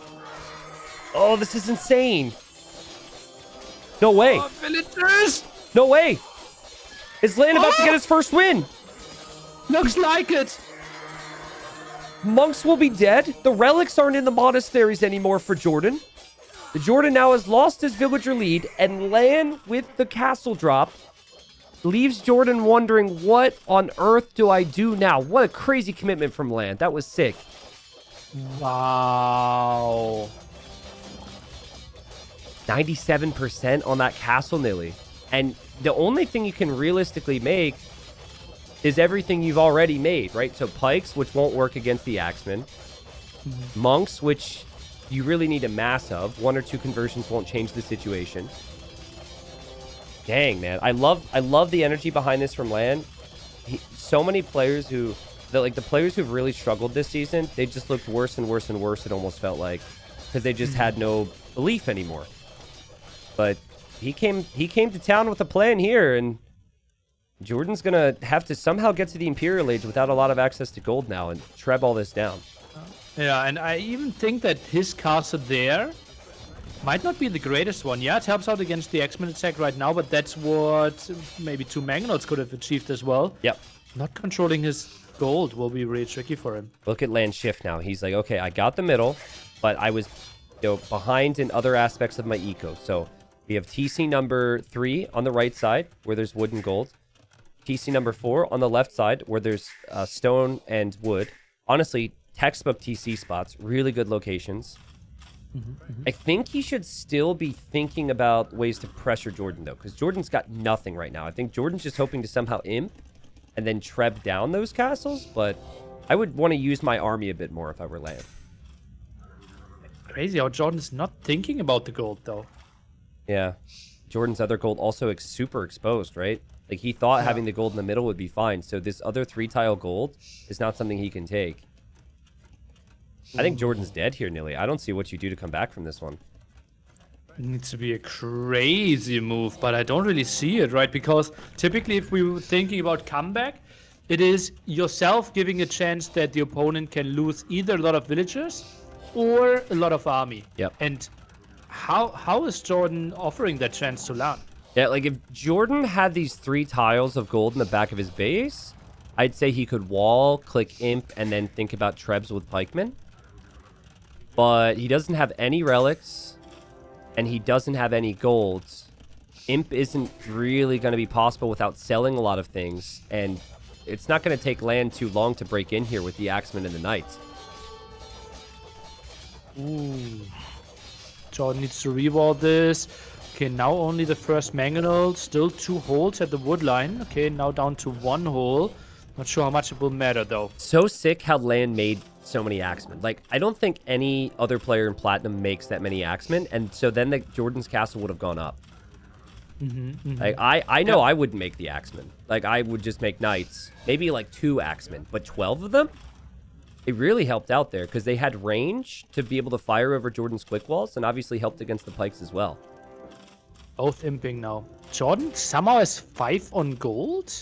Oh, this is insane. No way.
Oh, villagers!
No way. Is LaaaN about to get his first win?
Looks like it.
Monks will be dead. The relics aren't in the monasteries anymore for JorDan. The JorDan now has lost his villager lead, and LaaaaaN with the castle drop leaves JorDan wondering, what on earth do I do now? What a crazy commitment from LaaaaaN. That was sick.
Wow.
97% on that castle, Nilly. And the only thing you can realistically make is everything you've already made, right? So pikes, which won't work against the axemen. Monks, which you really need a mass of. 1 or 2 conversions won't change the situation. Dang, man. I love the energy behind this from LaaaaaN. So many players who... the players who've really struggled this season, they just looked worse and worse and worse, it almost felt like. Because they just had no belief anymore. But he came to town with a plan here, and JorDan's going to have to somehow get to the Imperial Age without a lot of access to gold now and treb all this down.
Yeah, and I even think that his castle there might not be the greatest one. Yeah, it helps out against the X-Men attack right now, but that's what maybe 2 Mangonauts could have achieved as well.
Yep.
Not controlling his gold will be really tricky for him.
Look at LaaaAN's shift now. He's like, okay, I got the middle, but I was behind in other aspects of my eco. So we have TC number 3 on the right side, where there's wood and gold. TC number 4 on the left side, where there's stone and wood. Honestly, textbook TC spots, really good locations. I think he should still be thinking about ways to pressure JorDan, though, because JorDan's got nothing right now. I think JorDan's just hoping to somehow imp and then treb down those castles, but I would want to use my army a bit more if I were LaaaaaN.
Crazy how JorDan's not thinking about the gold, though.
Yeah. JorDan's other gold also super exposed, right? Like, he thought having the gold in the middle would be fine, so this other 3-tile gold is not something he can take. I think JorDan's dead here, Nilly. I don't see what you do to come back from this one.
It needs to be a crazy move, but I don't really see it, right? Because typically if we were thinking about comeback, it is yourself giving a chance that the opponent can lose either a lot of villagers or a lot of army.
Yep.
And how is JorDan offering that chance to LaaaaaN?
Yeah, like if JorDan had these 3 tiles of gold in the back of his base, I'd say he could wall, click imp, and then think about trebs with pikemen. But he doesn't have any relics, and he doesn't have any golds. Imp isn't really going to be possible without selling a lot of things, and it's not going to take LaaaaaN too long to break in here with the axemen and the knights.
Ooh. JorDan needs to rewall this. Okay, now only the first Mangonel. Still 2 holes at the wood line. Okay, now down to 1 hole. Not sure how much it will matter, though.
So sick how LaaaaaN made so many axemen. Like, I don't think any other player in Platinum makes that many axemen, and so then the JorDan's castle would have gone up. Like, I know I wouldn't make the axemen. Like, I would just make knights. Maybe, like, 2 axemen, but 12 of them? It really helped out there, because they had range to be able to fire over JorDan's quick walls, and obviously helped against the pikes as well.
Both imping now. JorDan somehow has 5 on gold?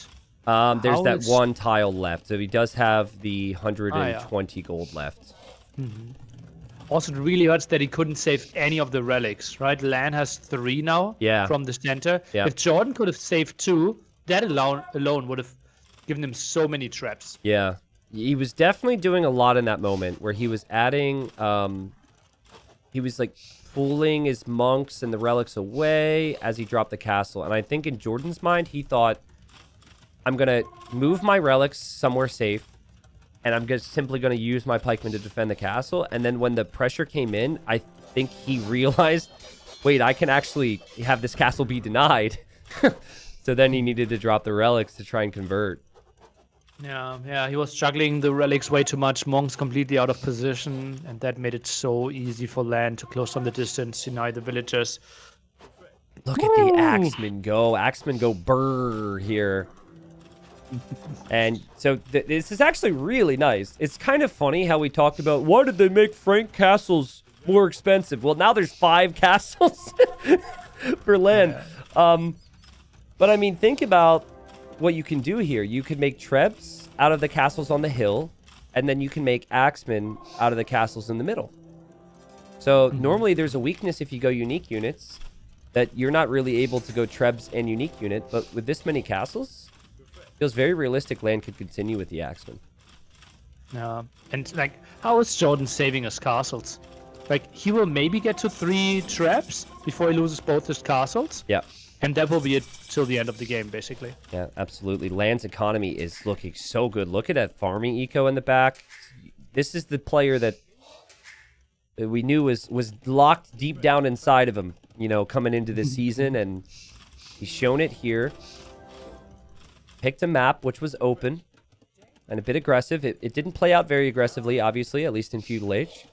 There's that 1 tile left, so he does have the 120 gold left.
Also, it really hurts that he couldn't save any of the relics, right? LaaaaaN has 3 now from the center.
Yeah.
If JorDan could have saved 2, that alone would have given him so many traps.
Yeah. He was definitely doing a lot in that moment where he was adding, he was like pulling his monks and the relics away as he dropped the castle. And I think in JorDan's mind, he thought, I'm going to move my relics somewhere safe, and I'm just simply going to use my pikemen to defend the castle. And then when the pressure came in, I think he realized, wait, I can actually have this castle be denied. So then he needed to drop the relics to try and convert.
Yeah, he was juggling the relics way too much. Monks completely out of position, and that made it so easy for LaaaaaN to close on the distance, deny the villagers.
Look at the axemen go. Axemen go brrr here. And so this is actually really nice. It's kind of funny how we talked about, why did they make Frank castles more expensive? Well, now there's 5 castles for LaaaaaN. But I mean, think about what you can do here. You could make trebs out of the castles on the hill, and then you can make axemen out of the castles in the middle. So normally there's a weakness if you go unique units, that you're not really able to go trebs and unique unit, but with this many castles, feels very realistic LaaaaaN could continue with the axemen.
Yeah. And like, how is Jordan saving his castles? Like, he will maybe get to 3 traps before he loses both his castles.
Yeah.
And that will be it till the end of the game, basically.
Yeah, absolutely. LaaaN's economy is looking so good. Look at that farming eco in the back. This is the player that we knew was locked deep down inside of him, you know, coming into this season, and he's shown it here. Picked a map which was open and a bit aggressive. It didn't play out very aggressively, obviously, at least in Feudal Age.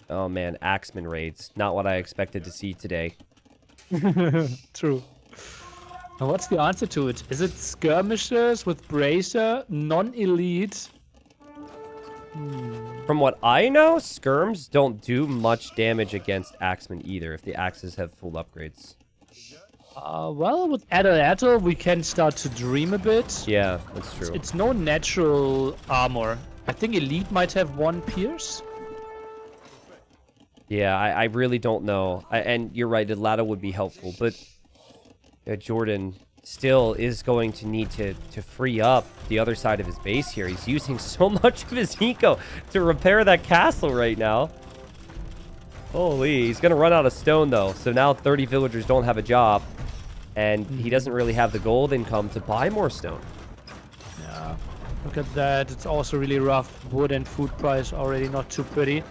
Oh man, Axeman raids. Not what I expected to see today.
True. Now, what's the answer to it? Is it skirmishers with bracer, non-elite?
From what I know, skirms don't do much damage against Axemen either if the axes have full upgrades.
Well, with Adel, we can start to dream a bit.
Yeah, that's true.
It's no natural armor. I think elite might have 1 pierce.
Yeah, I really don't know. And you're right, Ladder would be helpful, but JorDan still is going to need to free up the other side of his base here. He's using so much of his eco to repair that castle right now. Holy, he's going to run out of stone, though. So now 30 villagers don't have a job, and he doesn't really have the gold income to buy more stone.
Yeah, look at that. It's also really rough. Wood and food price already not too pretty.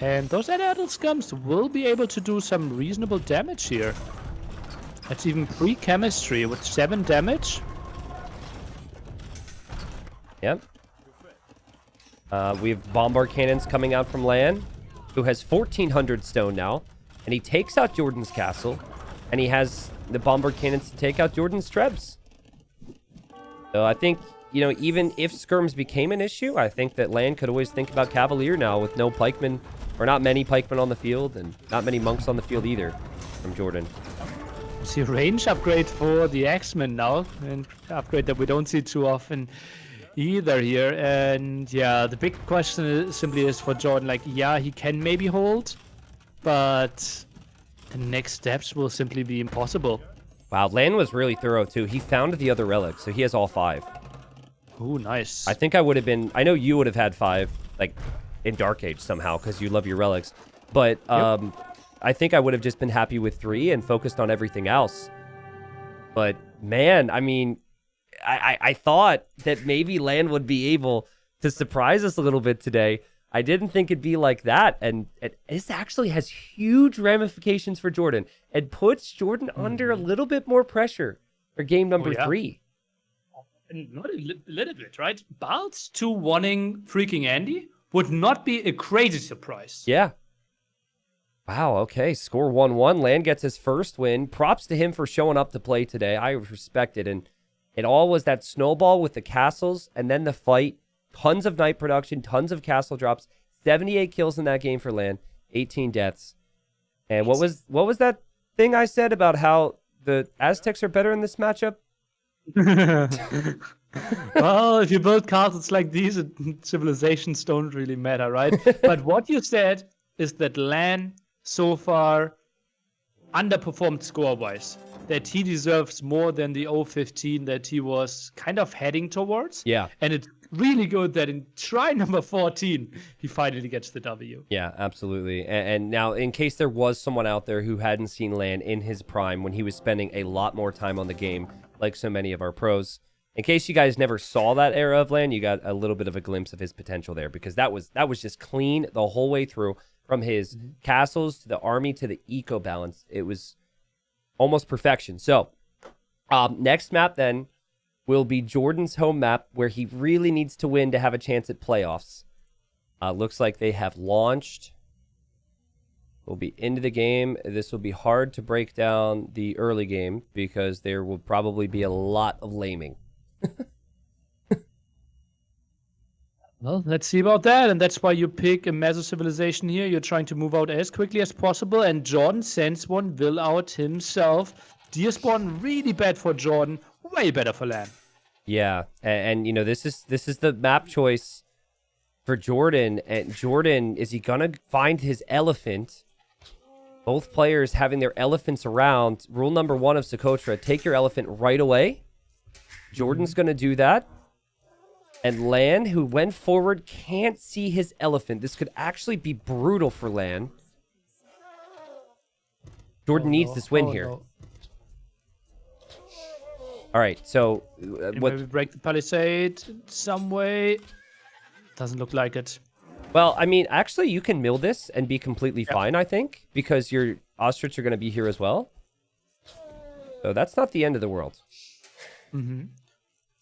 And those Adel scums will be able to do some reasonable damage here. That's even pre-chemistry with 7 damage.
Yep. We have bombard cannons coming out from LaaaN, who has 1,400 stone now. And he takes out JorDan's castle. And he has the bombard cannons to take out JorDan's trebs. So I think, you know, even if skirms became an issue, I think that LaaaN could always think about Cavalier now with no pikemen, or not many pikemen on the field, and not many monks on the field either from JorDan.
See a range upgrade for the Axemen now, an upgrade that we don't see too often either here. And yeah, the big question simply is for JorDan, like, yeah, he can maybe hold, but the next steps will simply be impossible.
Wow, LaaaN was really thorough too. He found the other relics, so he has all 5.
Ooh, nice.
I think I would have been, I know you would have had 5, like, in Dark Age somehow, because you love your relics. But, I think I would have just been happy with 3 and focused on everything else. But, man, I mean, I thought that maybe LaaaN would be able to surprise us a little bit today. I didn't think it'd be like that. And this actually has huge ramifications for JorDan. It puts JorDan under a little bit more pressure for game number 3.
And not a little bit, right? Balts 2-1ing freaking Andy would not be a crazy surprise.
Yeah. Wow, okay. Score 1-1. LaaaN gets his first win. Props to him for showing up to play today. I respect it. And it all was that snowball with the castles and then the fight. Tons of night production, tons of castle drops. 78 kills in that game for LaaaN. 18 deaths. And what was that thing I said about how the Aztecs are better in this matchup?
Well, if you build castles like these, civilizations don't really matter, right? But what you said is that LaaaN so far underperformed score-wise. That he deserves more than the 0-15 that he was kind of heading towards.
Yeah.
And it's really good that in try number 14, he finally gets the W.
Yeah, absolutely. And now, in case there was someone out there who hadn't seen LaaaN in his prime when he was spending a lot more time on the game, like so many of our pros, in case you guys never saw that era of LaaaN, you got a little bit of a glimpse of his potential there, because that was just clean the whole way through, from his castles to the army to the eco balance. It was almost perfection. So, next map then will be JorDan's home map, where he really needs to win to have a chance at playoffs. Looks like they have launched. We'll be into the game. This will be hard to break down the early game because there will probably be a lot of laming.
Well, let's see about that. And that's why you pick a massive civilization here. You're trying to move out as quickly as possible. And JorDan sends one will out himself. Deer spawn really bad for JorDan. Way better for LaaaN.
Yeah, and you know, this is the map choice for JorDan. And JorDan, is he gonna find his elephant? Both players having their elephants around. Rule number 1 of Socotra: take your elephant right away. JorDan's gonna do that. And LaaaN, who went forward, can't see his elephant. This could actually be brutal for LaaaN. JorDan needs this win here.
No.
All right, so
Maybe break the palisade in some way. Doesn't look like it.
Well, I mean, actually, you can mill this and be completely fine, I think, because your ostrich are going to be here as well. So that's not the end of the world.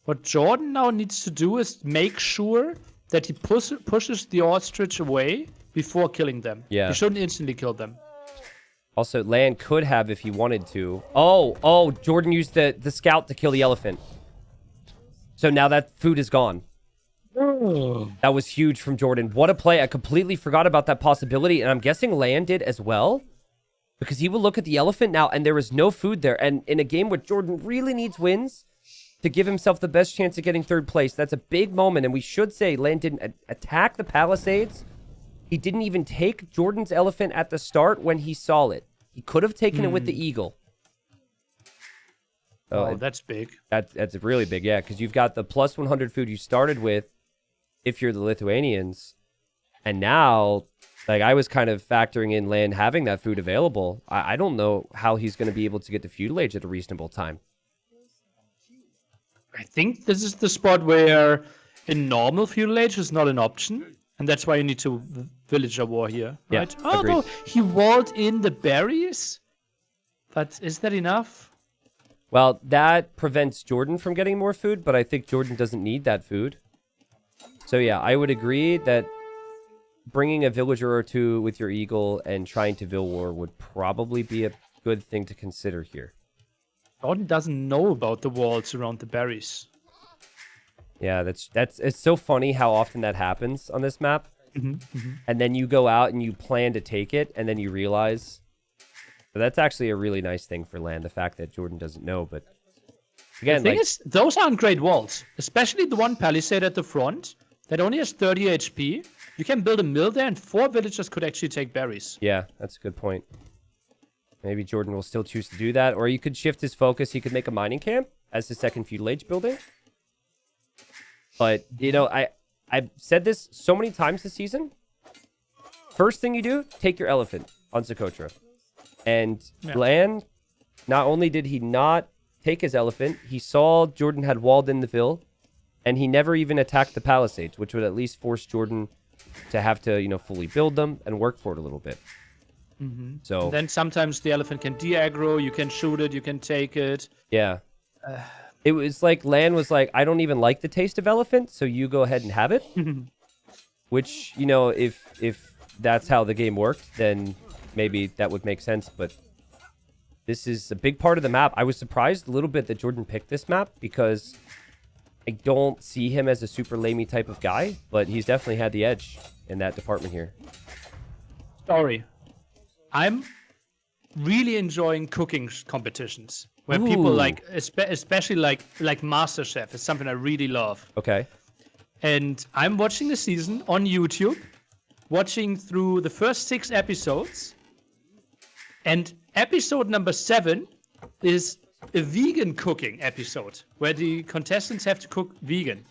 What JorDan now needs to do is make sure that he pushes the ostrich away before killing them.
Yeah.
He shouldn't instantly kill them.
Also, LaaaN could have if he wanted to. Oh, JorDan used the scout to kill the elephant. So now that food is gone. That was huge from JorDan. What a play. I completely forgot about that possibility, and I'm guessing LaaaN did as well, because he will look at the elephant now, and there is no food there. And in a game where JorDan really needs wins to give himself the best chance of getting third place, that's a big moment, and we should say LaaaN didn't attack the palisades. He didn't even take JorDan's elephant at the start when he saw it. He could have taken it with the eagle.
Oh, that's big.
That's really big, yeah, because you've got the plus 100 food you started with if you're the Lithuanians. And now, like, I was kind of factoring in LaaaN having that food available. I don't know how he's going to be able to get the feudal age at a reasonable time.
I think this is the spot where a normal feudal age is not an option. And that's why you need to villager war here, right?
Yeah,
oh,
agreed.
no, he walled in the berries? But is that enough?
Well, that prevents JorDan from getting more food, but I think JorDan doesn't need that food. So yeah, I would agree that bringing a villager or two with your eagle and trying to vill war would probably be a good thing to consider here.
JorDan doesn't know about the walls around the berries.
Yeah, it's so funny how often that happens on this map. And then you go out and you plan to take it, and then you realize. So that's actually a really nice thing for LaaaN, the fact that JorDan doesn't know. But again,
The thing is, those aren't great walls, especially the one palisade at the front that only has 30 HP. You can build a mill there, and 4 villagers could actually take berries.
Yeah, that's a good point. Maybe JorDan will still choose to do that, or you could shift his focus. He could make a mining camp as his second feudal age building. But, you know, I've said this so many times this season. First thing you do, take your elephant on Socotra. And LaaaN, not only did he not take his elephant, he saw JorDan had walled in the Ville, and he never even attacked the palisades, which would at least force JorDan to have to, you know, fully build them and work for it a little bit. So
And then sometimes the elephant can de-aggro, you can shoot it, you can take it.
yeah. It was like LaaaN was like, I don't even like the taste of elephant, so you go ahead and have it. Which, you know, if that's how the game worked, then maybe that would make sense. But this is a big part of the map. I was surprised a little bit that JorDan picked this map because I don't see him as a super lamey type of guy, but he's definitely had the edge in that department here.
Sorry. I'm really enjoying cooking competitions where people
Ooh.
like, especially like MasterChef is something I really love.
Okay.
And I'm watching the season on YouTube, watching through the first 6 episodes. And episode number 7 is a vegan cooking episode where the contestants have to cook vegan.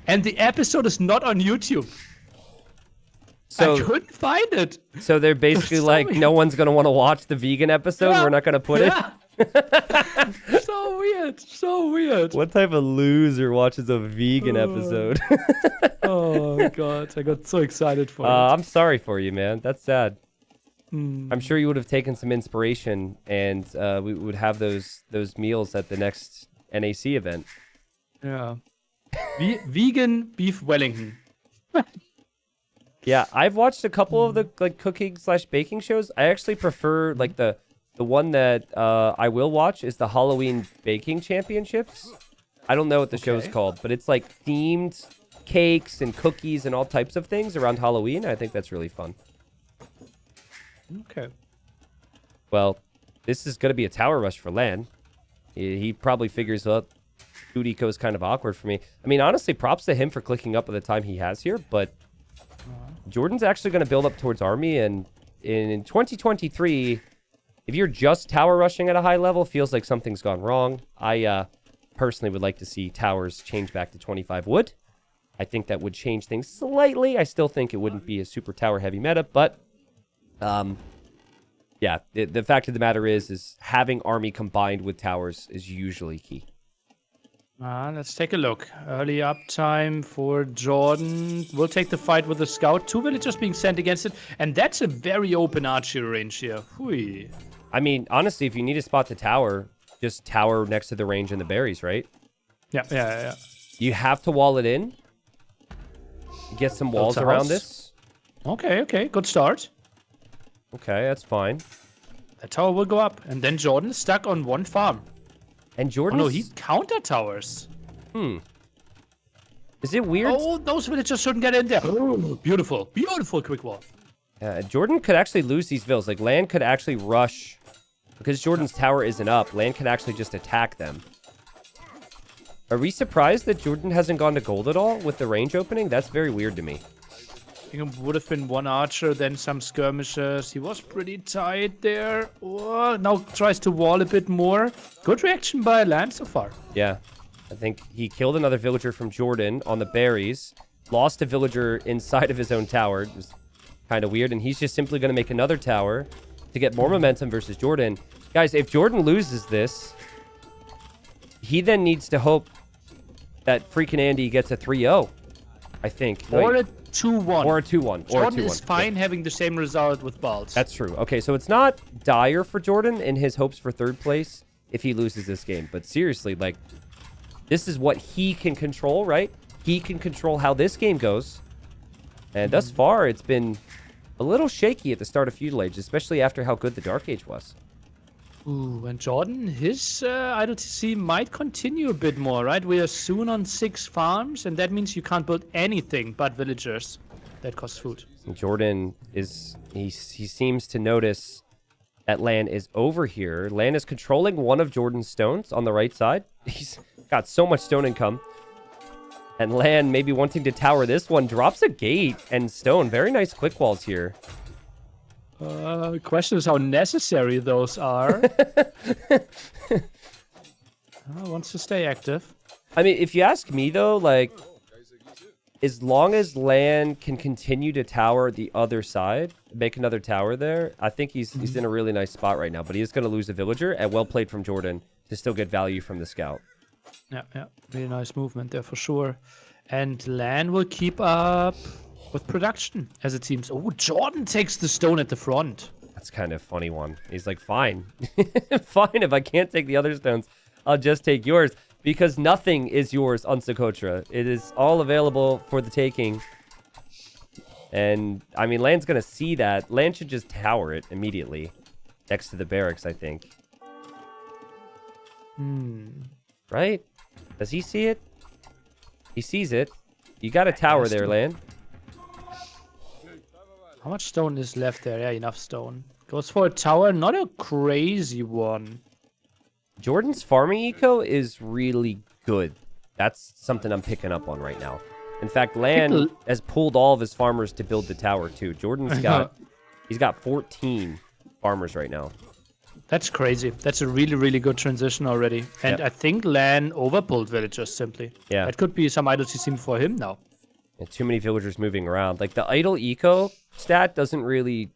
And the episode is not on YouTube.
So
I couldn't find it.
So they're basically like, no one's going to want to watch the vegan episode.
Yeah.
We're not going to put it.
So weird. So weird.
What type of loser watches a vegan episode?
Oh, God. I got so excited for it.
I'm sorry for you, man. That's sad. I'm sure you would have taken some inspiration, and we would have those meals at the next NAC event.
Yeah. Vegan beef Wellington.
Yeah, I've watched a couple of the like cooking/baking shows. I actually prefer like the one that I will watch is the Halloween Baking Championships. I don't know what the show's called, but it's like themed cakes and cookies and all types of things around Halloween. I think that's really fun.
Okay.
Well, this is going to be a tower rush for LaaaN. He probably figures out food eco is kind of awkward for me. I mean, honestly, props to him for clicking up at the time he has here, but JorDan's actually going to build up towards army, and in 2023, if you're just tower rushing at a high level, feels like something's gone wrong. I personally would like to see towers change back to 25 wood. I think that would change things slightly. I still think it wouldn't be a super tower-heavy meta, but yeah, the fact of the matter is having army combined with towers is usually key.
Let's take a look. Early uptime for JorDan. We'll take the fight with the scout. 2 villagers being sent against it. And that's a very open archery range here. Hui.
I mean, honestly, if you need to spot the tower, just tower next to the range and the berries, right?
Yeah.
You have to wall it in. Get some walls around this.
Okay. Good start.
Okay, that's fine.
The tower will go up. And then JorDan is stuck on 1 farm.
And JorDan.
Oh no, he counter towers.
Is it weird?
Oh, those villagers shouldn't get in there. Oh, beautiful quick wall.
JorDan could actually lose these vills. Like, LaaaN could actually rush. Because JorDan's tower isn't up, LaaaN could actually just attack them. Are we surprised that JorDan hasn't gone to gold at all with the range opening? That's very weird to me.
I think it would have been 1 archer, then some skirmishers. He was pretty tight there. Oh, now tries to wall a bit more. Good reaction by LaaaN so far.
Yeah. I think he killed another villager from JorDan on the berries. Lost a villager inside of his own tower. It was kind of weird. And he's just simply going to make another tower to get more momentum versus JorDan. Guys, if JorDan loses this, he then needs to hope that freaking Andy gets a 3-0, I think.
Or a 2-1.
Or a 2-1.
JorDan is fine having the same result with Balls.
That's true. Okay, so it's not dire for JorDan in his hopes for 3rd place if he loses this game. But seriously, like, this is what he can control, right? He can control how this game goes. And thus far, it's been a little shaky at the start of Feudal Age, especially after how good the Dark Age was.
Ooh, and JorDan, his IDLTC might continue a bit more, right? We are soon on 6 farms, and that means you can't build anything but villagers that cost food.
And JorDan is, he seems to notice that LaaaN is over here. LaaaN is controlling one of JorDan's stones on the right side. He's got so much stone income. And LaaaN, maybe wanting to tower this one, drops a gate and stone. Very nice quick walls here.
Question is how necessary those are. Wants to stay active.
I mean, if you ask me, though, like, as long as LaaaN can continue to tower the other side, make another tower there, I think he's in a really nice spot right now. But he is going to lose a villager, and well played from JorDan to still get value from the scout.
Yeah. Really nice movement there for sure. And LaaaN will keep up with production, as it seems. Oh, JorDan takes the stone at the front.
That's kind of a funny one. He's like, fine. Fine, if I can't take the other stones, I'll just take yours. Because nothing is yours on Socotra. It is all available for the taking. And, I mean, LaaaN's going to see that. LaaaN should just tower it immediately next to the barracks, I think. Right? Does he see it? He sees it. You got a tower there, LaaaN.
How much stone is left there? Yeah, enough stone. Goes for a tower, not a crazy one.
JorDan's farming eco is really good. That's something I'm picking up on right now. In fact, LaaaN has pulled all of his farmers to build the tower too. JorDan's he's got 14 farmers right now.
That's crazy. That's a really, really good transition already. And I think LaaaN overpulled villagers simply. Yeah. That could be some IDLTC for him now.
And too many villagers moving around. Like, the idle eco stat doesn't really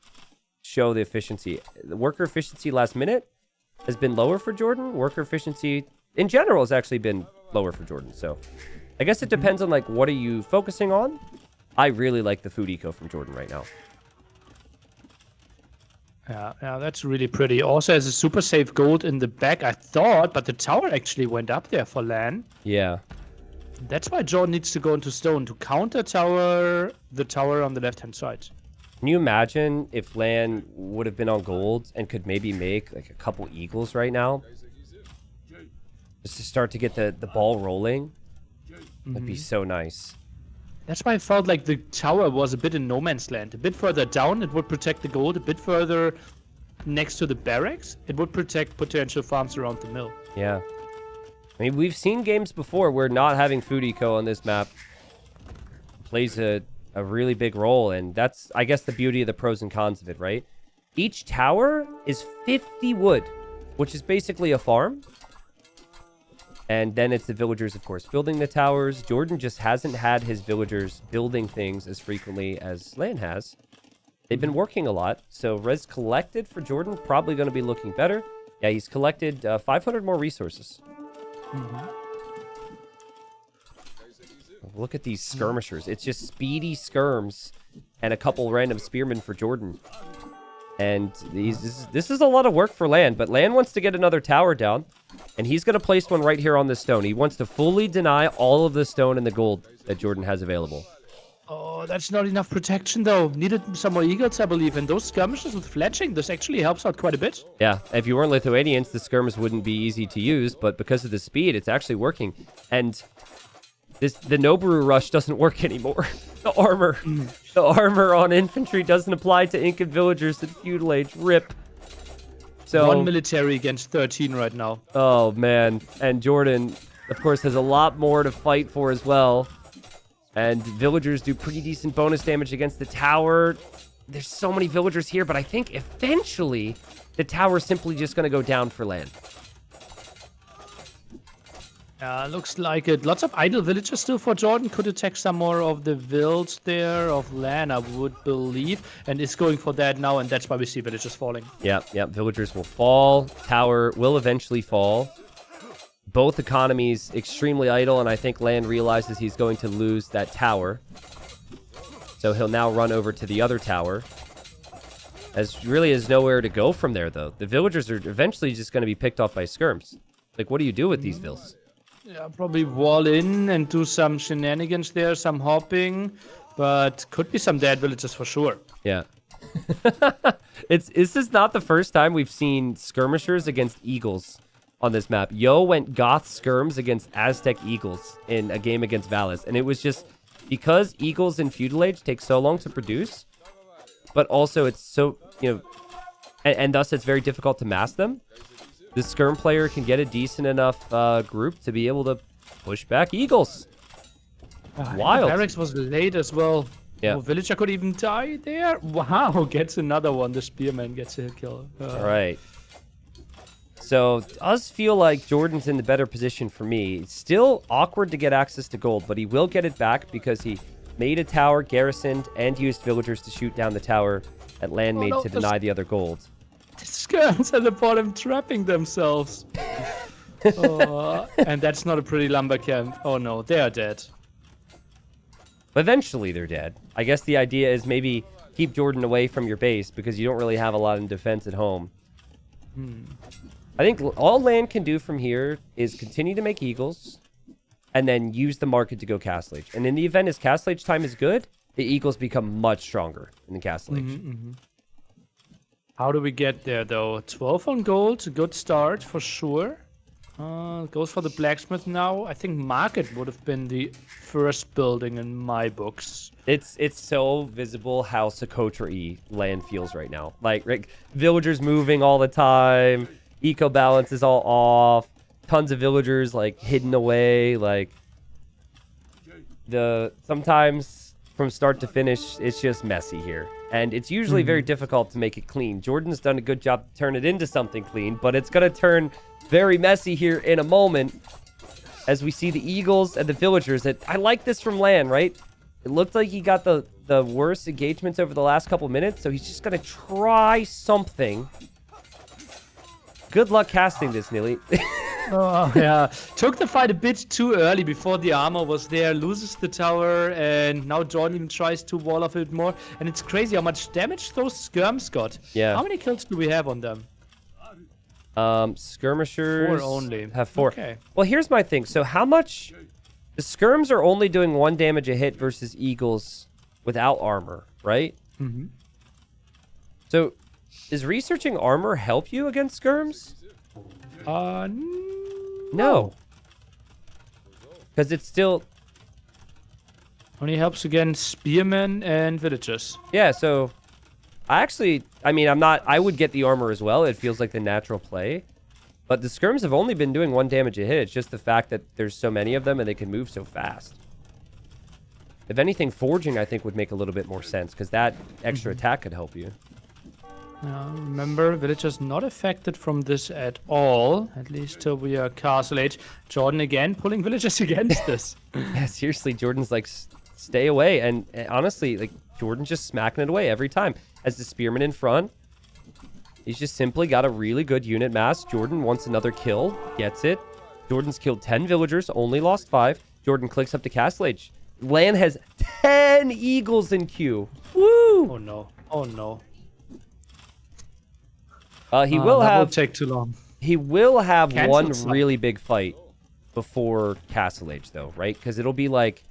show the efficiency. The worker efficiency last minute has been lower for JorDan. Worker efficiency in general has actually been lower for JorDan. So I guess it depends on, like, what are you focusing on? I really like the food eco from JorDan right now.
Yeah, that's really pretty. Also has a super safe gold in the back, I thought, but the tower actually went up there for LaaaN.
Yeah.
That's why JorDan needs to go into stone to counter tower the tower on the left-hand side.
Can you imagine if LaaaN would have been on gold and could maybe make like a couple eagles right now? Just to start to get the ball rolling? That'd be so nice.
That's why I felt like the tower was a bit in no man's land. A bit further down, it would protect the gold. A bit further next to the barracks, it would protect potential farms around the mill.
Yeah. I mean, we've seen games before where not having food eco on this map plays a really big role. And that's, I guess, the beauty of the pros and cons of it, right? Each tower is 50 wood, which is basically a farm. And then it's the villagers, of course, building the towers. JorDan just hasn't had his villagers building things as frequently as LaaaN has. They've been working a lot. So res collected for JorDan, probably going to be looking better. Yeah, he's collected 500 more resources. Look at these skirmishers. It's just speedy skirms and a couple random spearmen for JorDan. And this is a lot of work for LaaaN, but LaaaN wants to get another tower down, and he's going to place one right here on this stone. He wants to fully deny all of the stone and the gold that JorDan has available.
Oh, that's not enough protection, though. Needed some more eagles, I believe. And those skirmishes with fletching, this actually helps out quite a bit.
Yeah, if you weren't Lithuanians, the skirms wouldn't be easy to use, but because of the speed, it's actually working. And the Noboru rush doesn't work anymore. The armor on infantry doesn't apply to Incan villagers in feudal age. RIP. So
1 military against 13 right now.
Oh man, and JorDan, of course, has a lot more to fight for as well. And villagers do pretty decent bonus damage against the tower. There's so many villagers here, but I think eventually the tower's simply just going to go down for LaaaN.
Looks like it. Lots of idle villagers still for JorDan. Could attack some more of the vills there of LaaaN, I would believe. And it's going for that now, and that's why we see villagers falling.
Yep. Villagers will fall. Tower will eventually fall. Both economies extremely idle, and I think LaaaN realizes he's going to lose that tower. So he'll now run over to the other tower. As really is nowhere to go from there, though. The villagers are eventually just going to be picked off by skirms. Like, what do you do with these vills?
Yeah, probably wall in and do some shenanigans there, some hopping, but could be some dead villagers for sure.
Yeah. This is not the first time we've seen skirmishers against eagles on this map. Yo went Goth skirms against Aztec eagles in a game against Valis, and it was just because eagles in feudal age take so long to produce, but also it's so, and thus it's very difficult to mass them. The skirm player can get a decent enough group to be able to push back eagles. Wild.
Barracks was late as well.
Yeah.
Oh, villager could even die there. Wow, gets another one. The spearman gets a kill.
All right. So it does feel like JorDan's in the better position for me. It's still awkward to get access to gold, but he will get it back because he made a tower, garrisoned, and used villagers to shoot down the tower that LaaaN made to deny the other gold.
The skirms at the bottom trapping themselves. And that's not a pretty lumber camp. Oh no, they are dead.
Eventually they're dead. I guess the idea is maybe keep JorDan away from your base because you don't really have a lot in defense at home. I think all LaaaN can do from here is continue to make eagles and then use the market to go Castle Age. And in the event his Castle Age time is good, the eagles become much stronger in the Castle Age.
How do we get there, though? 12 on gold, a good start for sure. Goes for the blacksmith now. I think market would have been the first building in my books.
It's so visible how Socotra-y LaaaN feels right now. Like villagers moving all the time, eco balance is all off, tons of villagers like hidden away. Like sometimes from start to finish, it's just messy here. And it's usually very difficult to make it clean. JorDan's done a good job to turn it into something clean, but it's going to turn very messy here in a moment as we see the eagles and the villagers. I like this from LaaaN, right? It looked like he got the worst engagements over the last couple minutes, so he's just going to try something. Good luck casting this, Nili.
Oh, yeah. Took the fight a bit too early before the armor was there, loses the tower, and now JorDan even tries to wall off a bit more. And it's crazy how much damage those skirms got.
Yeah.
How many kills do we have on them?
Skirmishers
4 only.
have 4.
Okay.
Well, here's my thing. So how much... The skirms are only doing 1 damage a hit versus eagles without armor, right? So does researching armor help you against skirms? No. Because it's still...
Only helps against spearmen and villagers.
Yeah, so... I would get the armor as well. It feels like the natural play. But the skirms have only been doing 1 damage a hit. It's just the fact that there's so many of them and they can move so fast. If anything, forging, I think, would make a little bit more sense. Because that extra attack could help you.
Remember, villagers not affected from this at all, at least till we are castle age. JorDan again pulling villagers against this.
Yeah, seriously, Jordan's like, stay away. And honestly, like, Jordan's just smacking it away every time. As the spearman in front, he's just simply got a really good unit mass. JorDan wants another kill, gets it. Jordan's killed 10 villagers, only lost 5. JorDan clicks up to castle age. LaaaaaN has 10 eagles in queue. Woo!
Oh no, oh no.
He will
that
have.
will take too long.
He will have
Cancel
one
some.
really big fight before Castle Age, though, right? Because it'll be like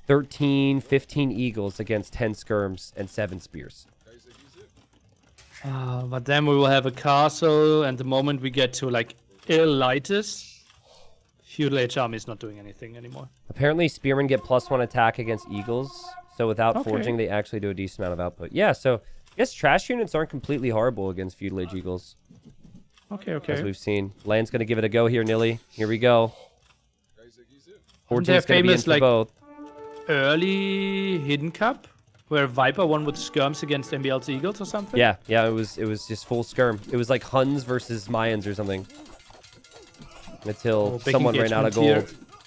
13, 15 eagles against 10 skirms and 7 spears.
But then we will have a castle, and the moment we get to like Elitis, Feudal Age army is not doing anything anymore.
Apparently, spearmen get +1 attack against eagles, so without forging, they actually do a decent amount of output. Yeah, so I guess trash units aren't completely horrible against Feudal Age eagles.
Okay.
As we've seen. LaaaAN's going to give it a go here, Nilly. Here we go. Forging's going to be in for both.
Early Hidden Cup, where Viper won with skirms against MBL's Eagles or something?
Yeah, it was just full skirm. It was like Huns versus Mayans or something. Until someone ran out of gold. Here.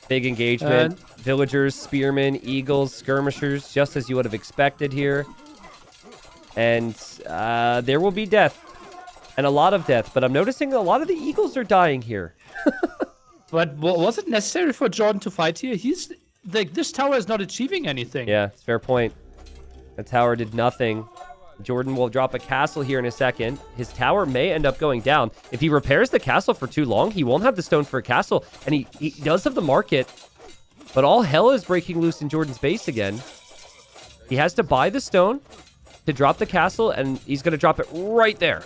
Big engagement. Villagers, spearmen, eagles, skirmishers, just as you would have expected here. And there will be death. And a lot of death. But I'm noticing a lot of the eagles are dying here.
But was it necessary for JorDan to fight here? He's like, this tower is not achieving anything.
Yeah, it's a fair point. The tower did nothing. JorDan will drop a castle here in a second. His tower may end up going down. If he repairs the castle for too long, he won't have the stone for a castle. And he does have the market. But all hell is breaking loose in JorDan's base again. He has to buy the stone to drop the castle, and he's going to drop it right there.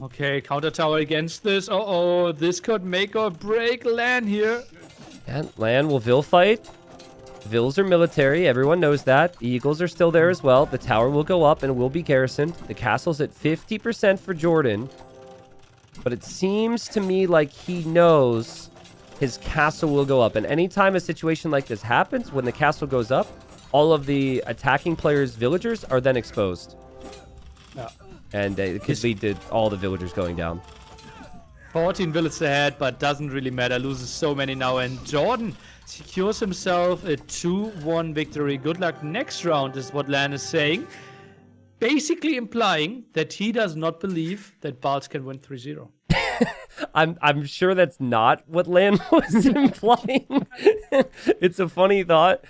Okay, counter tower against this. Uh-oh, this could make or break LaaaAN here.
And LaaaAN will Vil fight. Vils are military. Everyone knows that. The eagles are still there as well. The tower will go up and will be garrisoned. The castle's at 50% for JorDan. But it seems to me like he knows his castle will go up. And anytime a situation like this happens, when the castle goes up, all of the attacking players' villagers are then exposed.
Yeah.
And it could lead to all the villagers going down.
14 villages ahead, but doesn't really matter. Loses so many now. And JorDan secures himself a 2-1 victory. Good luck next round is what LaaaAN is saying. Basically implying that he does not believe that Bals can win 3-0.
I'm sure that's not what LaaaAN was implying. It's a funny thought,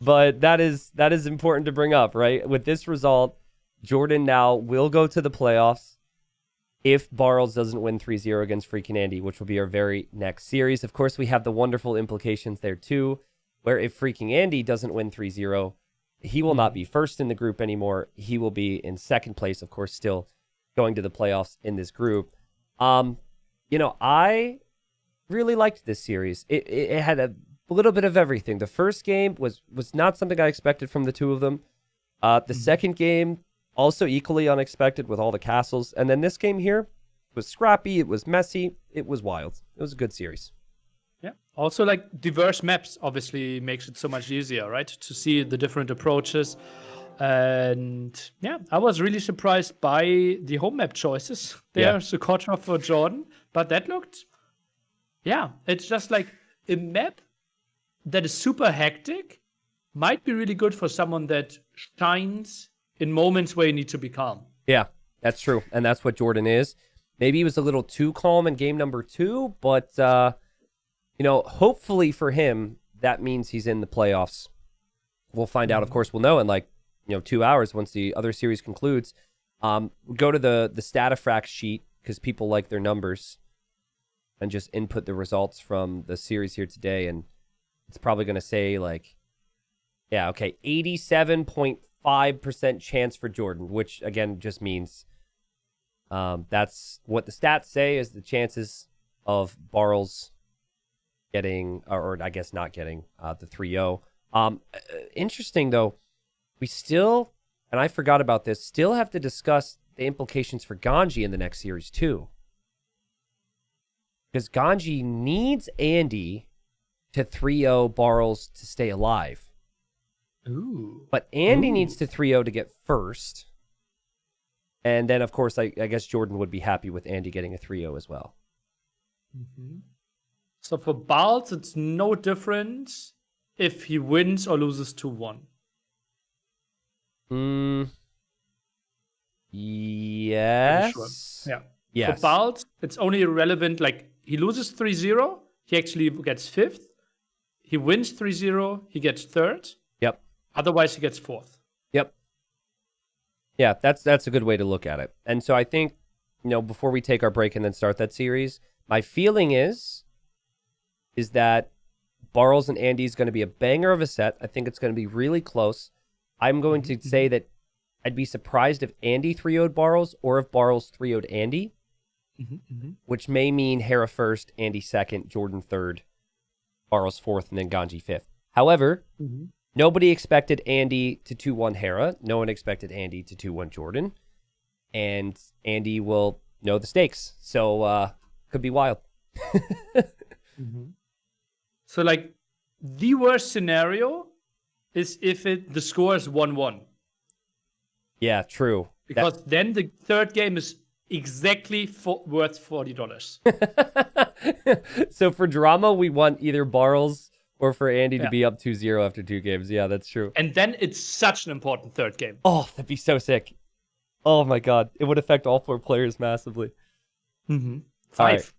but that is important to bring up, right? With this result, JorDan now will go to the playoffs if Barles doesn't win 3-0 against Freaking Andy, which will be our very next series. Of course, we have the wonderful implications there too, where if Freaking Andy doesn't win 3-0, he will not be first in the group anymore. He will be in second place, of course, still going to the playoffs in this group. I really liked this series. It had a little bit of everything. The first game was not something I expected from the two of them. The second game, also equally unexpected with all the castles. And then this game here was scrappy. It was messy. It was wild. It was a good series.
Yeah. Also, like, diverse maps obviously makes it so much easier, right? To see the different approaches. And yeah, I was really surprised by the home map choices there. Socotra for JorDan. But that looked, it's just like a map that is super hectic. Might be really good for someone that shines in moments where you need to be calm.
Yeah, that's true. And that's what JorDan is. Maybe he was a little too calm in game number 2, but, hopefully for him, that means he's in the playoffs. We'll find out. Of course, we'll know in 2 hours once the other series concludes. Go to the Statafrax sheet because people like their numbers and just input the results from the series here today. And it's probably going to say 87.5% chance for JorDan, which again just means that's what the stats say is the chances of Barles getting, or I guess not getting, the 3-0. Interesting though, we still, and I forgot about this, still have to discuss the implications for Ganji in the next series too. Because Ganji needs Andy to 3-0 Barles to stay alive.
Ooh.
But Andy needs to 3-0 to get first. And then, of course, I guess Jordan would be happy with Andy getting a 3-0 as well.
So for Bartels, it's no different if he wins or loses 2-1.
Yes.
Sure. Yeah.
Yes.
For Bartels, it's only relevant, like, he loses 3-0, he actually gets 5th. He wins 3-0, he gets 3rd.
Yep.
Otherwise, he gets 4th.
Yep. Yeah, that's a good way to look at it. And so I think, before we take our break and then start that series, my feeling is that Bartels and Andy is going to be a banger of a set. I think it's going to be really close. I'm going to say that I'd be surprised if Andy 3-0'd Bartels or if Bartels 3-0'd Andy, which may mean Hera first, Andy second, Jordan third, Bartels fourth, and then Ganji fifth. However, nobody expected Andy to 2-1 Hera. No one expected Andy to 2-1 Jordan. And Andy will know the stakes. So, could be wild.
So, like, the worst scenario is if the score is 1-1.
Yeah, true.
Because then the third game is exactly worth $40.
So for drama, we want either Bartels or for Andy to be up 2-0 after 2 games. Yeah, that's true.
And then it's such an important third game.
Oh, that'd be so sick. Oh my God. It would affect all 4 players massively.
5.
All right.